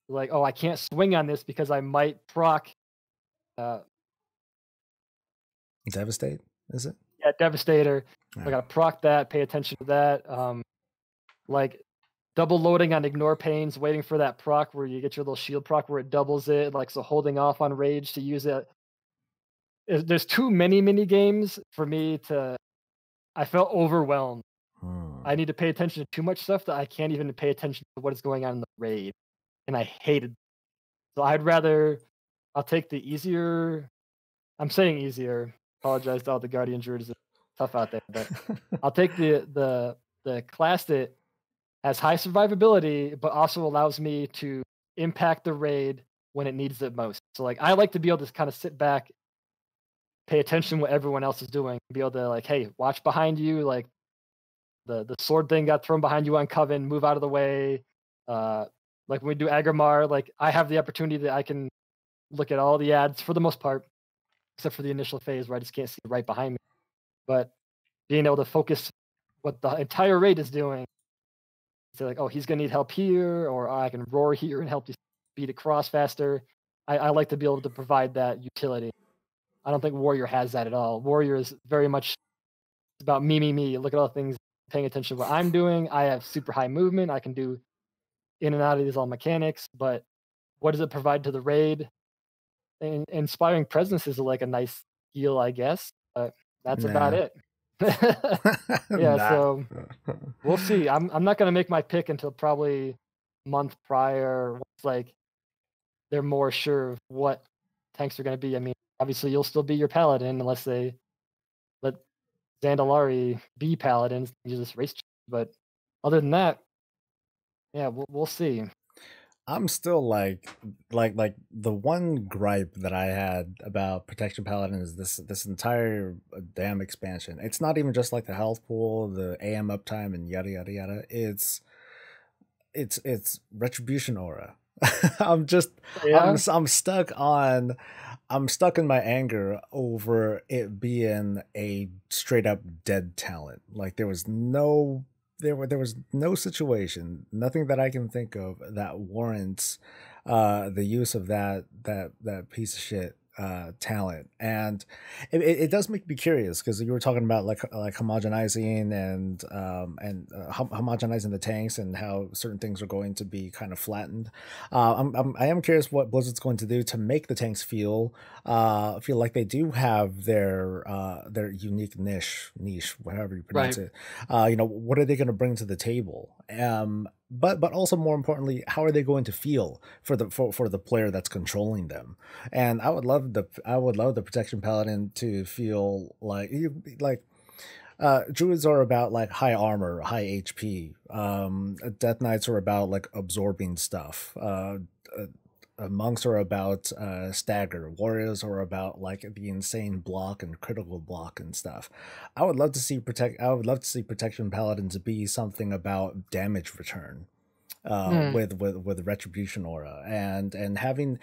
Like, oh, I can't swing on this because I might proc. Devastate, is it? Yeah, Devastator. Yeah. I gotta proc that. Pay attention to that. Like double loading on Ignore Pains, waiting for that proc where you get your little shield proc where it doubles it. Like so, holding off on Rage to use it. There's too many mini games for me to. I felt overwhelmed. I need to pay attention to too much stuff that I can't even pay attention to what is going on in the raid, and I hated. So I'll take the easier. I'm saying easier. Apologize to all the Guardian Druids. It's tough out there, but I'll take the class that has high survivability, but also allows me to impact the raid when it needs it most. So like I like to be able to kind of sit back, pay attention to what everyone else is doing, be able to like, hey, watch behind you, like the sword thing got thrown behind you on Coven, move out of the way. Like when we do Agrimar, like I have the opportunity that I can look at all the ads for the most part, except for the initial phase where I just can't see right behind me. But being able to focus what the entire raid is doing, so like, oh, he's gonna need help here, or I can roar here and help you beat across faster. I like to be able to provide that utility. I don't think Warrior has that at all. Warrior is very much about me. Look at all the things, paying attention to what I'm doing. I have super high movement. I can do in and out of these all mechanics, but what does it provide to the raid? And inspiring presence is like a nice heal, I guess. But that's about it. Yeah, so we'll see. I'm not gonna make my pick until probably month prior. Once like they're more sure of what tanks are gonna be. I mean, obviously you'll still be your paladin unless they let Zandalari be paladins. You just race, but other than that, yeah, we'll see. I'm still like the one gripe that I had about Protection Paladin is this entire damn expansion. It's not even just like the health pool, the AM uptime, and yada yada yada. It's Retribution Aura. I'm stuck in my anger over it being a straight up dead talent. Like there was no situation, nothing that I can think of that warrants the use of that piece of shit talent. And it does make me curious because you were talking about like homogenizing and homogenizing the tanks and how certain things are going to be kind of flattened. I am curious what Blizzard's going to do to make the tanks feel like they do have their unique niche, whatever you pronounce it. What are they going to bring to the table? But also more importantly, how are they going to feel for the player that's controlling them? And I would love the Protection Paladin to feel like druids are about like high armor, high HP. Death Knights are about like absorbing stuff. Monks are about stagger. Warriors are about like the insane block and critical block and stuff. I would love to see Protection Paladins be something about damage return. With Retribution Aura and having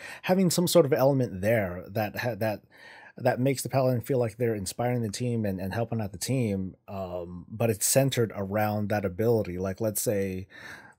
some sort of element there that makes the Paladin feel like they're inspiring the team and helping out the team, but it's centered around that ability. Like let's say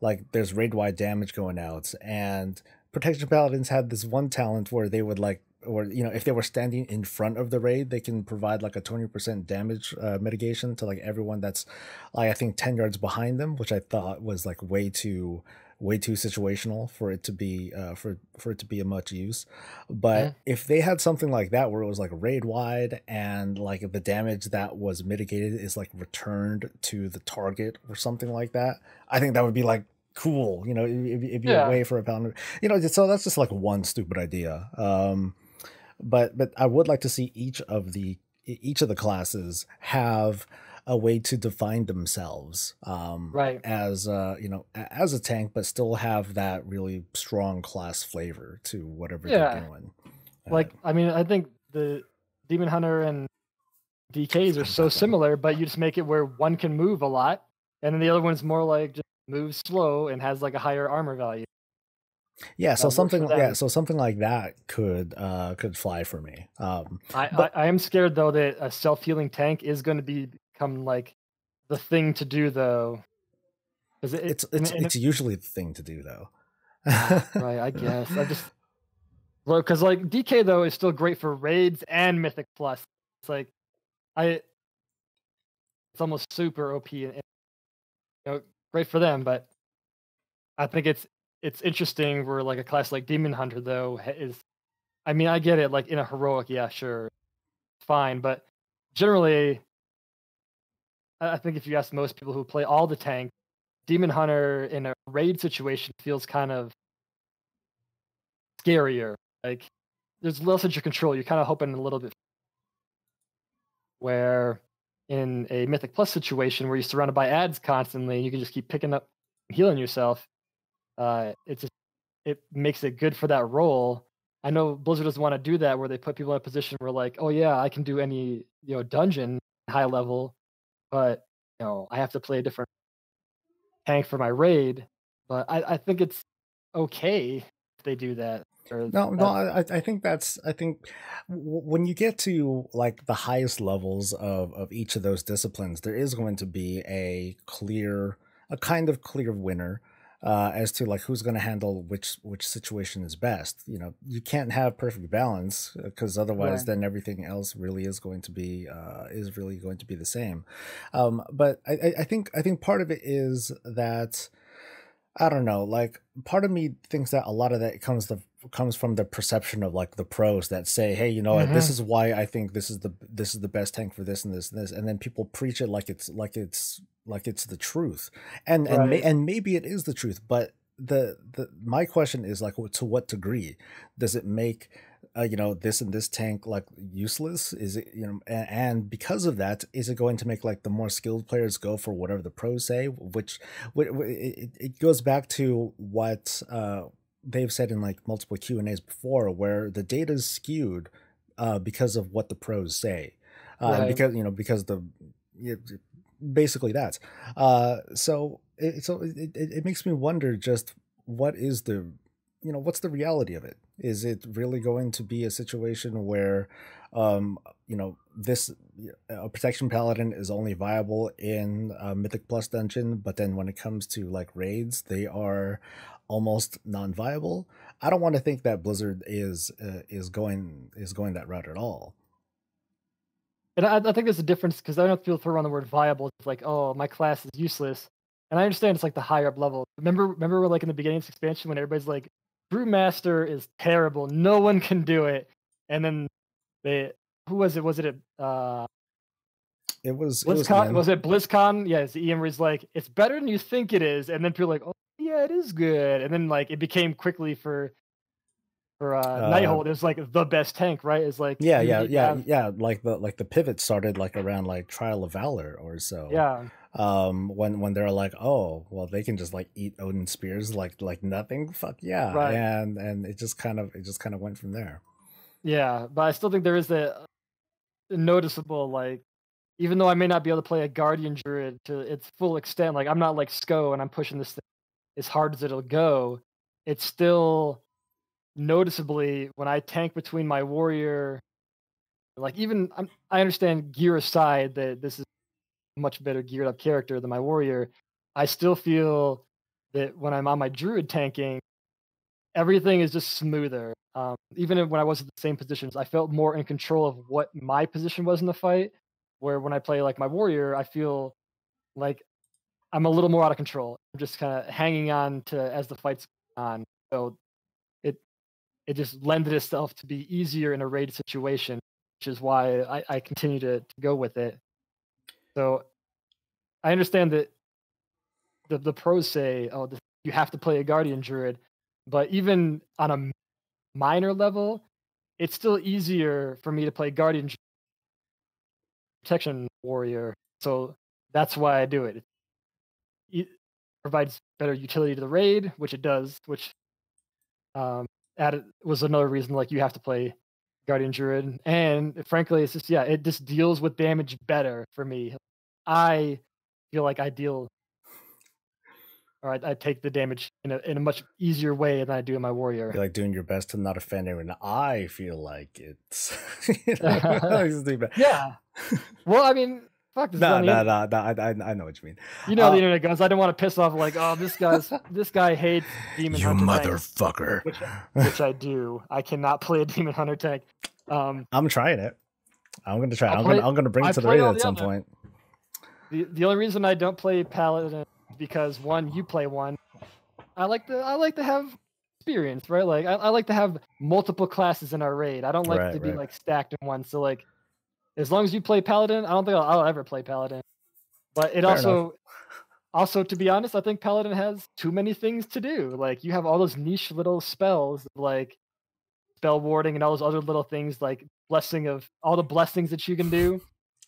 like there's raid wide damage going out and Protection Paladins had this one talent where they would like, or if they were standing in front of the raid, they can provide like a 20% damage mitigation to like everyone that's like I think 10 yards behind them, which I thought was like way too situational for it to be for it to be a much use. But if they had something like that where it was like raid wide and like the damage that was mitigated is like returned to the target or something like that, I think that would be like cool. It'd be a way for a paladin, so that's just like one stupid idea. But I would like to see each of the classes have a way to define themselves Right. as as a tank, but still have that really strong class flavor to whatever they're Yeah. doing. Like, I mean, I think the Demon Hunter and DKs are Forgot so about them. similar, but you just make it where one can move a lot, and then the other one's more like just moves slow and has like a higher armor value. Yeah, so That works for them. something like that could fly for me. I But I am scared though that a self-healing tank is going to become like the thing to do though, because it and it's usually the thing to do though. right. I guess I just well, because like DK though is still great for raids and Mythic Plus. It's like I it's almost super OP and great for them, but I think it's interesting where like a class like Demon Hunter though is. I mean, I get it. Like in a heroic, yeah, sure, fine, but generally, I think if you ask most people who play all the tank, Demon Hunter in a raid situation feels kind of scarier. Like there's less at your control. You're kind of hoping a little bit where in a Mythic Plus situation where you're surrounded by ads constantly, you can just keep picking up, healing yourself. It makes it good for that role. I know Blizzard doesn't want to do that where they put people in a position where like, oh yeah, I can do any dungeon high level, but I have to play a different tank for my raid. But I think it's okay if they do that. Or no, that's I think I think when you get to like the highest levels of each of those disciplines, there is going to be a kind of clear winner as to like who's going to handle which situation is best. You know, you can't have perfect balance because otherwise, right. then everything else really is really going to be the same. But I think part of it is that I don't know. Like, part of me thinks that a lot of that comes from the perception of like the pros that say, "Hey, you know what? This Hmm. is why I think this is the best tank for this and this," and then people preach it like it's the truth, Right. and maybe it is the truth, but the my question is like, to what degree does it make this and this tank like useless? Is it and because of that, is it going to make like the more skilled players go for whatever the pros say, which it goes back to what they've said in like multiple Q&As before, where the data is skewed because of what the pros say, and Right. because basically that. It makes me wonder just what is the what's the reality of it? Is it really going to be a situation where this a protection paladin is only viable in a Mythic Plus dungeon, but then when it comes to like raids, they are almost non-viable? I don't want to think that Blizzard is going that route at all. And I think there's a difference because I don't feel throw around the word viable. It's like, oh, my class is useless. And I understand it's like the higher up level. Remember like in the beginning of this expansion when everybody's like, Brewmaster is terrible. No one can do it. And then they who was it? Was it It was BlizzCon? Ian. Was it BlizzCon? Yes, Ian was like, it's better than you think it is. And then people are like, oh yeah, it is good. And then like it became quickly for Uh, Nighthold, it was like the best tank, right? It's like Yeah, you yeah, need to yeah, have yeah. Like the pivot started like around like Trial of Valor or so. yeah, When they're like, oh, well, they can just like eat Odin spears like nothing. Fuck yeah, right. and it just kind of went from there. Yeah, but I still think there is a noticeable like even though I may not be able to play a guardian druid to its full extent, like I'm not like Sko and I'm pushing this thing as hard as it'll go. It's still noticeably when I tank between my warrior, like even I understand gear aside that this is a much better geared up character than my warrior. I still feel that when I'm on my druid tanking, everything is just smoother. Even when I was in the same positions, I felt more in control of what my position was in the fight. Where when I play like my warrior, I feel like I'm a little more out of control. I'm just kind of hanging on to as the fight's on. So it it just lended itself to be easier in a raid situation, which is why I continue to go with it. So I understand that the pros say, oh, you have to play a guardian druid, but even on a minor level, it's still easier for me to play guardian protection warrior. So that's why I do it. It provides better utility to the raid, which it does, which um, added was another reason like you have to play Guardian Druid. And frankly, it's just it just deals with damage better for me. I feel like I deal or I take the damage in a much easier way than I do in my warrior. You're like doing your best to not offend everyone. I feel like it's it's too bad. Yeah. Well, I mean, fuck this. No, I mean, I know what you mean. you know how the internet goes. I don't want to piss off like, oh, this guy hates Demon You Hunter motherfucker. tanks, which I do. I cannot play a Demon Hunter tank. I'm trying it. I'm gonna try. I'm gonna bring it to the play raid all at the some other- point. The only reason I don't play Paladin is because one, you play one. I like to have experience, right? Like I like to have multiple classes in our raid. I don't like to be like stacked in one. So like, as long as you play Paladin, I don't think I'll ever play Paladin. But it Fair also, to be honest, I think Paladin has too many things to do. Like you have all those niche little spells, like spell warding and all those other little things, like all the blessings that you can do.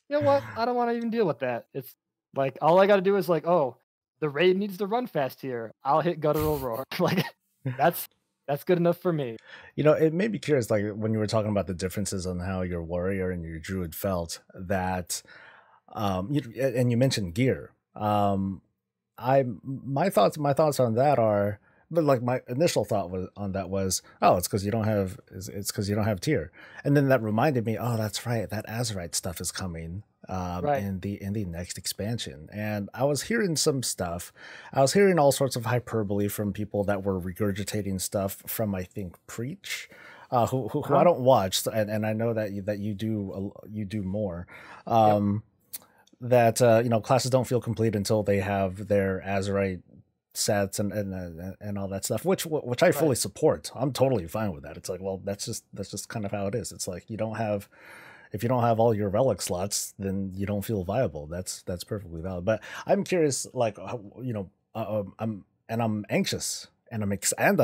You know what? I don't want to even deal with that. It's like all I got to do is like, oh, the raid needs to run fast here. I'll hit Guttural Roar. Like that's good enough for me. You know, it made me curious, like when you were talking about the differences on how your warrior and your druid felt. That, and you mentioned gear. My thoughts on that are, but like my initial thought was, oh, it's because you don't have tier, and then that reminded me, oh, that's right, that Azerite stuff is coming in the next expansion, and I was hearing some stuff. I was hearing all sorts of hyperbole from people that were regurgitating stuff from, I think, Preach, who I don't watch, and I know that you do more. That classes don't feel complete until they have their Azerite sets and all that stuff, which I fully support. I'm totally fine with that. It's like, well, that's just kind of how it is. It's like if you don't have all your relic slots, then you don't feel viable. That's perfectly valid. But I'm curious, like, I'm anxious and I'm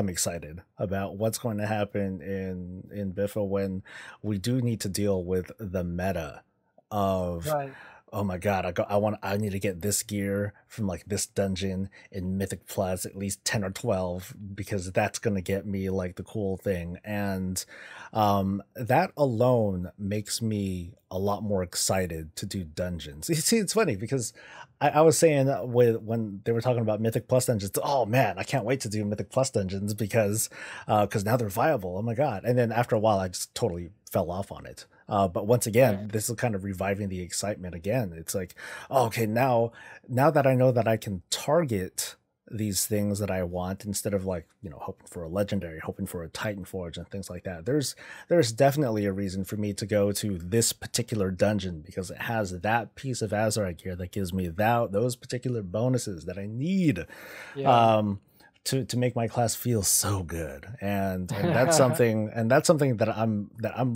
excited about what's going to happen in Biffa when we do need to deal with the meta of. Right. Oh my god, I need to get this gear from like this dungeon in Mythic Plus, at least 10 or 12, because that's gonna get me like the cool thing. And that alone makes me a lot more excited to do dungeons. You see, it's funny because I was saying when they were talking about Mythic Plus dungeons, oh man, I can't wait to do Mythic Plus dungeons because now they're viable. Oh my god. And then after a while I just totally fell off on it. But once again, this is kind of reviving the excitement again. It's like, oh, okay, now that I know that I can target these things that I want instead of like, hoping for a legendary, hoping for a Titan Forge and things like that. There's definitely a reason for me to go to this particular dungeon because it has that piece of Azerite gear that gives me those particular bonuses that I need. Yeah. To make my class feel so good, and that's something that I'm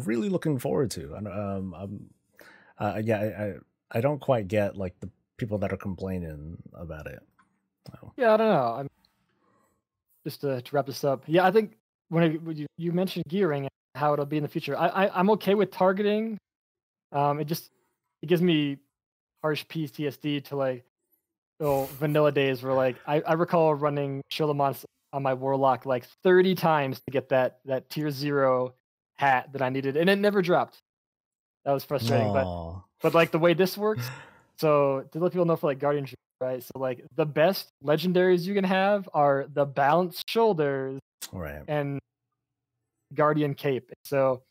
really looking forward to. And I don't quite get like the people that are complaining about it. Yeah, I don't know. I'm just to wrap this up. Yeah, I think when you mentioned gearing and how it'll be in the future, I'm okay with targeting. It gives me harsh PTSD to like vanilla days where like I recall running Shilamons on my Warlock like 30 times to get that tier 0 hat that I needed, and it never dropped. That was frustrating. But like the way this works, so to let people know for like Guardian, right? So like the best legendaries you can have are the Balanced Shoulders, right, and Guardian Cape. So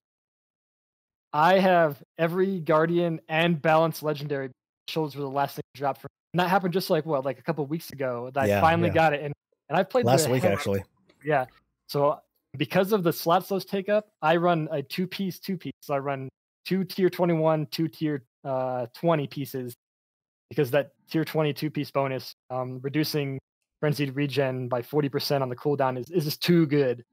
I have every Guardian and Balanced legendary. Shoulders were the last thing to drop from. And that happened just like a couple of weeks ago that I finally got it, and I've played last week actually. Yeah, so because of the slots those take up, I run a two-piece. So I run 2 tier 21, 2 tier 20 pieces, because that tier 22 piece bonus, reducing frenzied regen by 40% on the cooldown is just too good.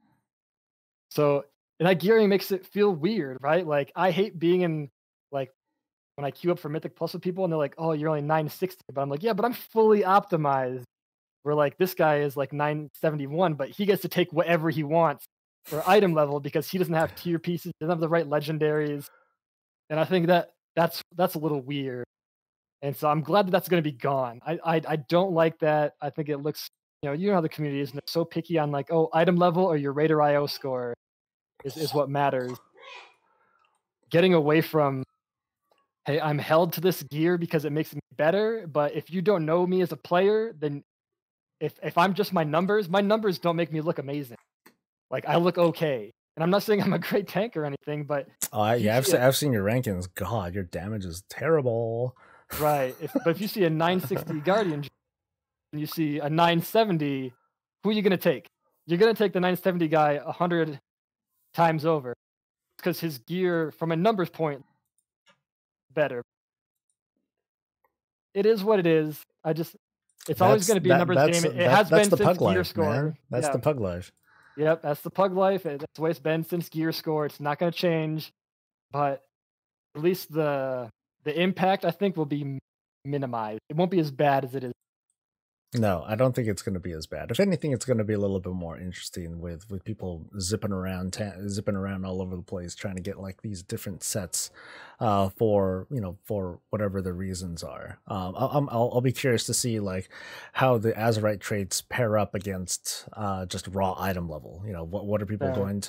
So and that gearing makes it feel weird, right? Like I hate being in like. When I queue up for Mythic Plus with people and they're like, oh, you're only 960, but I'm like, yeah, but I'm fully optimized. Where like this guy is like 971, but he gets to take whatever he wants for item level because he doesn't have tier pieces, doesn't have the right legendaries. And I think that's a little weird. And so I'm glad that that's going to be gone. I don't like that. I think it looks, you know how the community is, and they're so picky on like, oh, item level or your Raider IO score is what matters. Getting away from, hey, I'm held to this gear because it makes me better, but if you don't know me as a player, then if I'm just my numbers don't make me look amazing. Like I look okay. And I'm not saying I'm a great tank or anything, but Oh, if you yeah, see a I've seen your rankings. God, your damage is terrible. right, if you see a 960 Guardian and you see a 970, who are you gonna take? You're gonna take the 970 guy 100 times over because his gear, from a numbers point, better. It is what it is. It's always That's gonna be a numbers game. It has that's been the since pug gear life, score. man. That's Yeah. the pug life. Yep, that's the pug life. That's the way it's been since gear score. It's not gonna change, but at least the impact I think will be minimized. It won't be as bad as it is. No, I don't think it's going to be as bad. If anything, it's going to be a little bit more interesting with people zipping around, zipping around all over the place, trying to get like these different sets, for for whatever the reasons are. I'll be curious to see like how the Azurite traits pair up against just raw item level. What are people Fair. going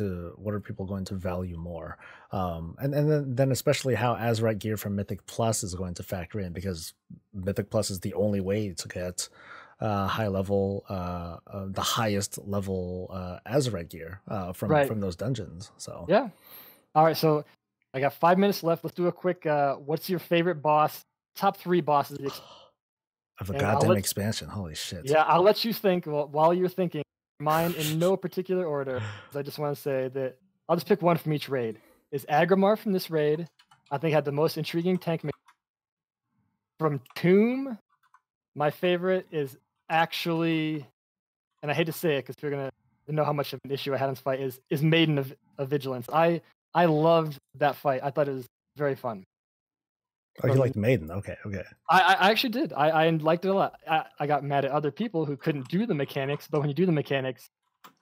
to value more, and then especially how Azurite gear from Mythic Plus is going to factor in, because Mythic Plus is the only way to get high level, the highest level Azurite gear Right. from those dungeons. So Yeah. All right. So I got 5 minutes left. Let's do a quick. What's your favorite boss? Top three bosses. of a And I'll goddamn let expansion, holy shit! yeah, I'll let you think while you're thinking. Mine in no particular order. 'Cause I just want to say that I'll just pick one from each raid. Is Agrimar from this raid? I think had the most intriguing tank from Tomb. My favorite is actually, and I hate to say it because you're gonna know how much of an issue I had in this fight, is Maiden of Vigilance. I loved that fight. I thought it was very fun. Oh, you From like Maiden? Okay, okay. I actually did. I liked it a lot. I got mad at other people who couldn't do the mechanics, but when you do the mechanics,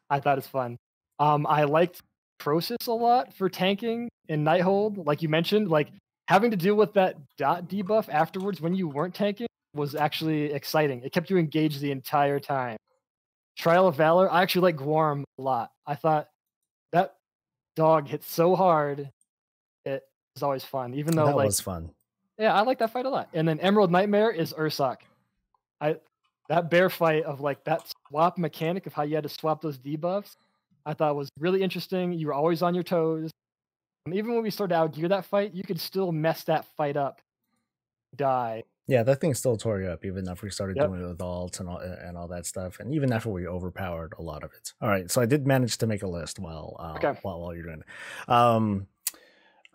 I thought it's fun. I liked Crosis a lot for tanking in Nighthold, like you mentioned. Like having to deal with that dot debuff afterwards when you weren't tanking was actually exciting. It kept you engaged the entire time. Trial of Valor, I actually like Gwarm a lot. I thought that dog hit so hard. It was always fun, even though That like was fun. yeah, I like that fight a lot. And then Emerald Nightmare is Ursak. I that bear fight of like that swap mechanic of how you had to swap those debuffs, I thought was really interesting. You were always on your toes. And even when we started to outgear that fight, you could still mess that fight up, die. Yeah, that thing still tore you up, even after we started Yep. doing it with alts and all that stuff, and even after we overpowered a lot of it. All right, so I did manage to make a list Okay. while you're doing it.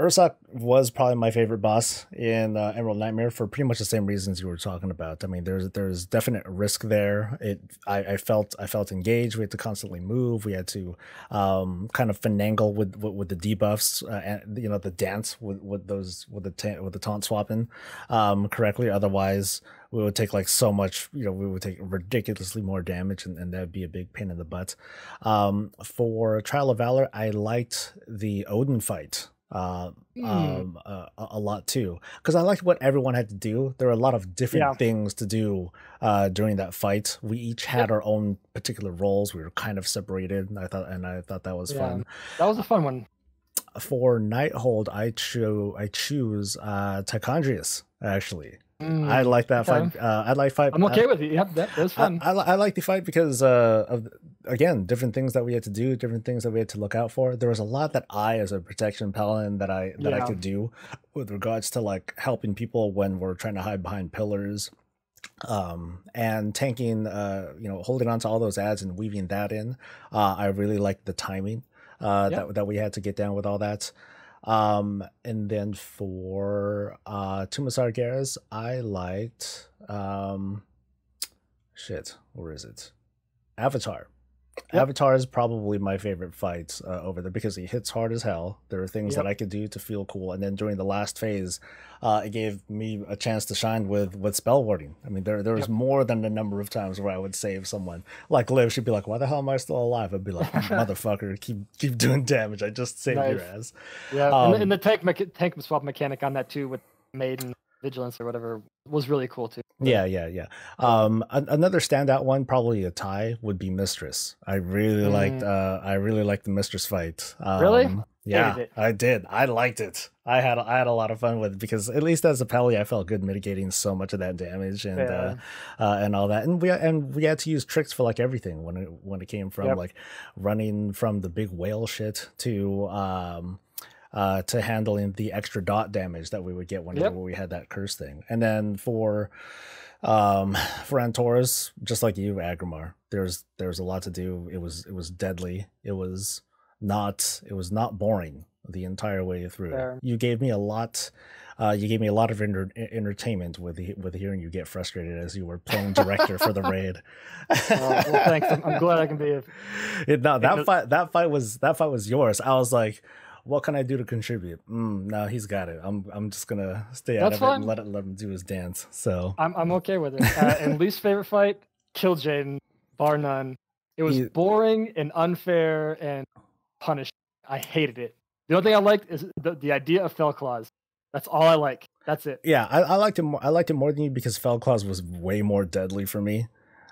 Ursak was probably my favorite boss in Emerald Nightmare for pretty much the same reasons you were talking about. I mean, there's definite risk there. I felt engaged. We had to constantly move. We had to kind of finagle with the debuffs, and the dance with the taunt swapping correctly. Otherwise, we would take like so much. We would take ridiculously more damage, and that would be a big pain in the butt. For Trial of Valor, I liked the Odin fight Hmm. a lot too, because I liked what everyone had to do. There were a lot of different Yeah. things to do during that fight. We each had Yep. our own particular roles. We were kind of separated, and I thought that was Yeah. fun. That was a fun one. For Nighthold, I choose Tichondrius, actually. I Mm. like that Okay. fight. I like fight. I'm okay with it. Yep. That was fun. I like the fight because of, again, different things that we had to do, different things that we had to look out for. There was a lot that I, as a protection paladin, that I Yeah. could do with regards to like helping people when we're trying to hide behind pillars, and tanking, holding on to all those ads and weaving that in. I really liked the timing Yep. that we had to get down with all that. And then for Tomb of Sargeras, I liked shit, where is it? Avatar. Yep. Avatar is probably my favorite fight over there, because he hits hard as hell. There are things that Yep. I could do to feel cool, and then during the last phase, it gave me a chance to shine with spell warding. I mean, there was Yep. more than a number of times where I would save someone. Like Liv, she'd be like, "Why the hell am I still alive?" I'd be like, "Motherfucker, keep doing damage. I just saved your Nice. ass." Yeah. And Um, the tank swap mechanic on that too with Maiden. Vigilance or whatever was really cool too. Yeah. Another standout one, probably a tie, would be Mistress. I really liked the Mistress fight. Really? Yeah, Hated it. I did. I liked it. I had a lot of fun with it because at least as a Pally, I felt good mitigating so much of that damage and all that. And we had to use tricks for like everything when it came from like running from the big whale shit to handling the extra dot damage that we would get whenever we had that curse thing. And then for Antorus, just like you, Agrimar, there's a lot to do. It was deadly. It was not boring the entire way through. Fair. You gave me a lot. You gave me a lot of entertainment with hearing you get frustrated as you were playing director for the raid. Well, thanks. I'm glad I can be. That fight was yours. I was like, what can I do to contribute? No, he's got it. I'm just gonna stay out of it and let him do his dance. So I'm okay with it. And least favorite fight, kil'jaden, bar none. It was boring and unfair and punishing. I hated it. The only thing I liked is the idea of Fell Claws. That's all I like. That's it. Yeah, I liked it more. I liked it more than you because Fell Claws was way more deadly for me.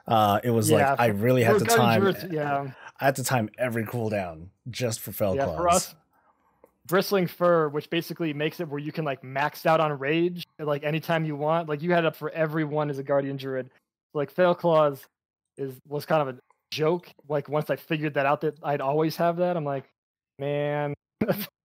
It was like I really had to time. I had to time every cooldown just for Fell Claws. For us, Bristling Fur, which basically makes it where you can like max out on rage like anytime you want. Like you had it up for everyone as a Guardian Druid. Like Fell Claws was kind of a joke. Like once I figured that out that I'd always have that, I'm like, man.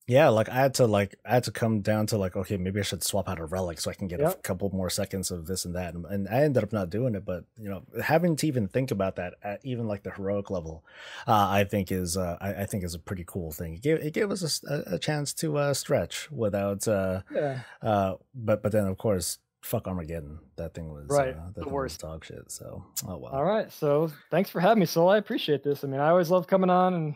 Yeah, like I had to come down to like, okay, maybe I should swap out a relic so I can get a couple more seconds of this and that, and I ended up not doing it. But you know, having to even think about that at even like the heroic level, I think is a pretty cool thing. It gave us a chance to stretch without but then of course, fuck Armageddon. That thing was the worst dog shit. So oh well. All right, so thanks for having me, Soul. I appreciate this. I mean, I always love coming on and.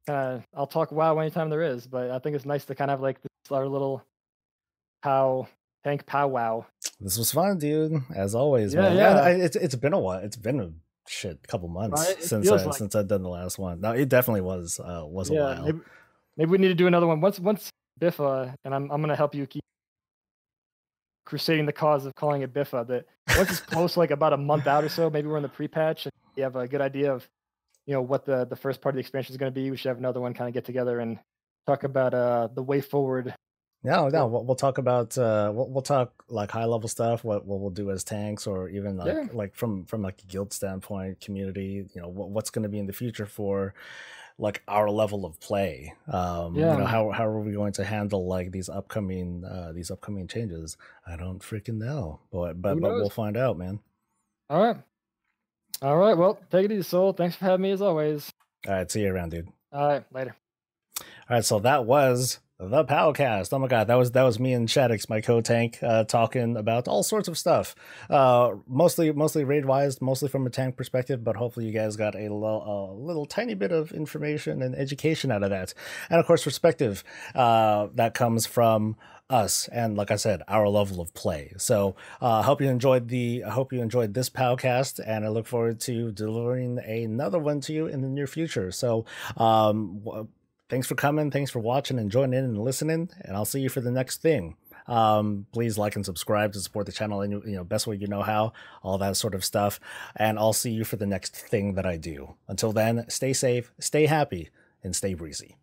I'll talk WoW anytime there is, but I think it's nice to kind of like our little tank powwow. This was fun, dude. As always, man. Yeah. It's been a while. It's been a couple months since I've done the last one. No, it definitely was a while. Maybe we need to do another one once Biffa, and I'm gonna help you keep crusading the cause of calling it Biffa. That once it's close, like about a month out or so, maybe we're in the pre-patch and you have a good idea of. You know what the first part of the expansion is going to be. We should have another one kind of get together and talk about the way forward. No, we'll talk about we'll talk like high level stuff. What we'll do as tanks, or even like from like a guild standpoint, community. You know what's going to be in the future for like our level of play. You know how are we going to handle like these upcoming changes? I don't freaking know, but we'll find out, man. All right, well, take it easy, Soul. Thanks for having me as always. All right, see you around, dude. All right, later. All right, so that was the PowCast. Oh my god, that was me and Shaddux, my co-tank, talking about all sorts of stuff. Mostly raid-wise, mostly from a tank perspective, but hopefully you guys got a little tiny bit of information and education out of that. And of course, perspective that comes from us and, like I said, our level of play. So I hope you enjoyed this PowCast, and I look forward to delivering another one to you in the near future. So thanks for coming, thanks for watching and joining in and listening, and I'll see you for the next thing. Please like and subscribe to support the channel in best way you know how, all that sort of stuff, and I'll see you for the next thing that I do. Until then, stay safe, stay happy, and stay breezy.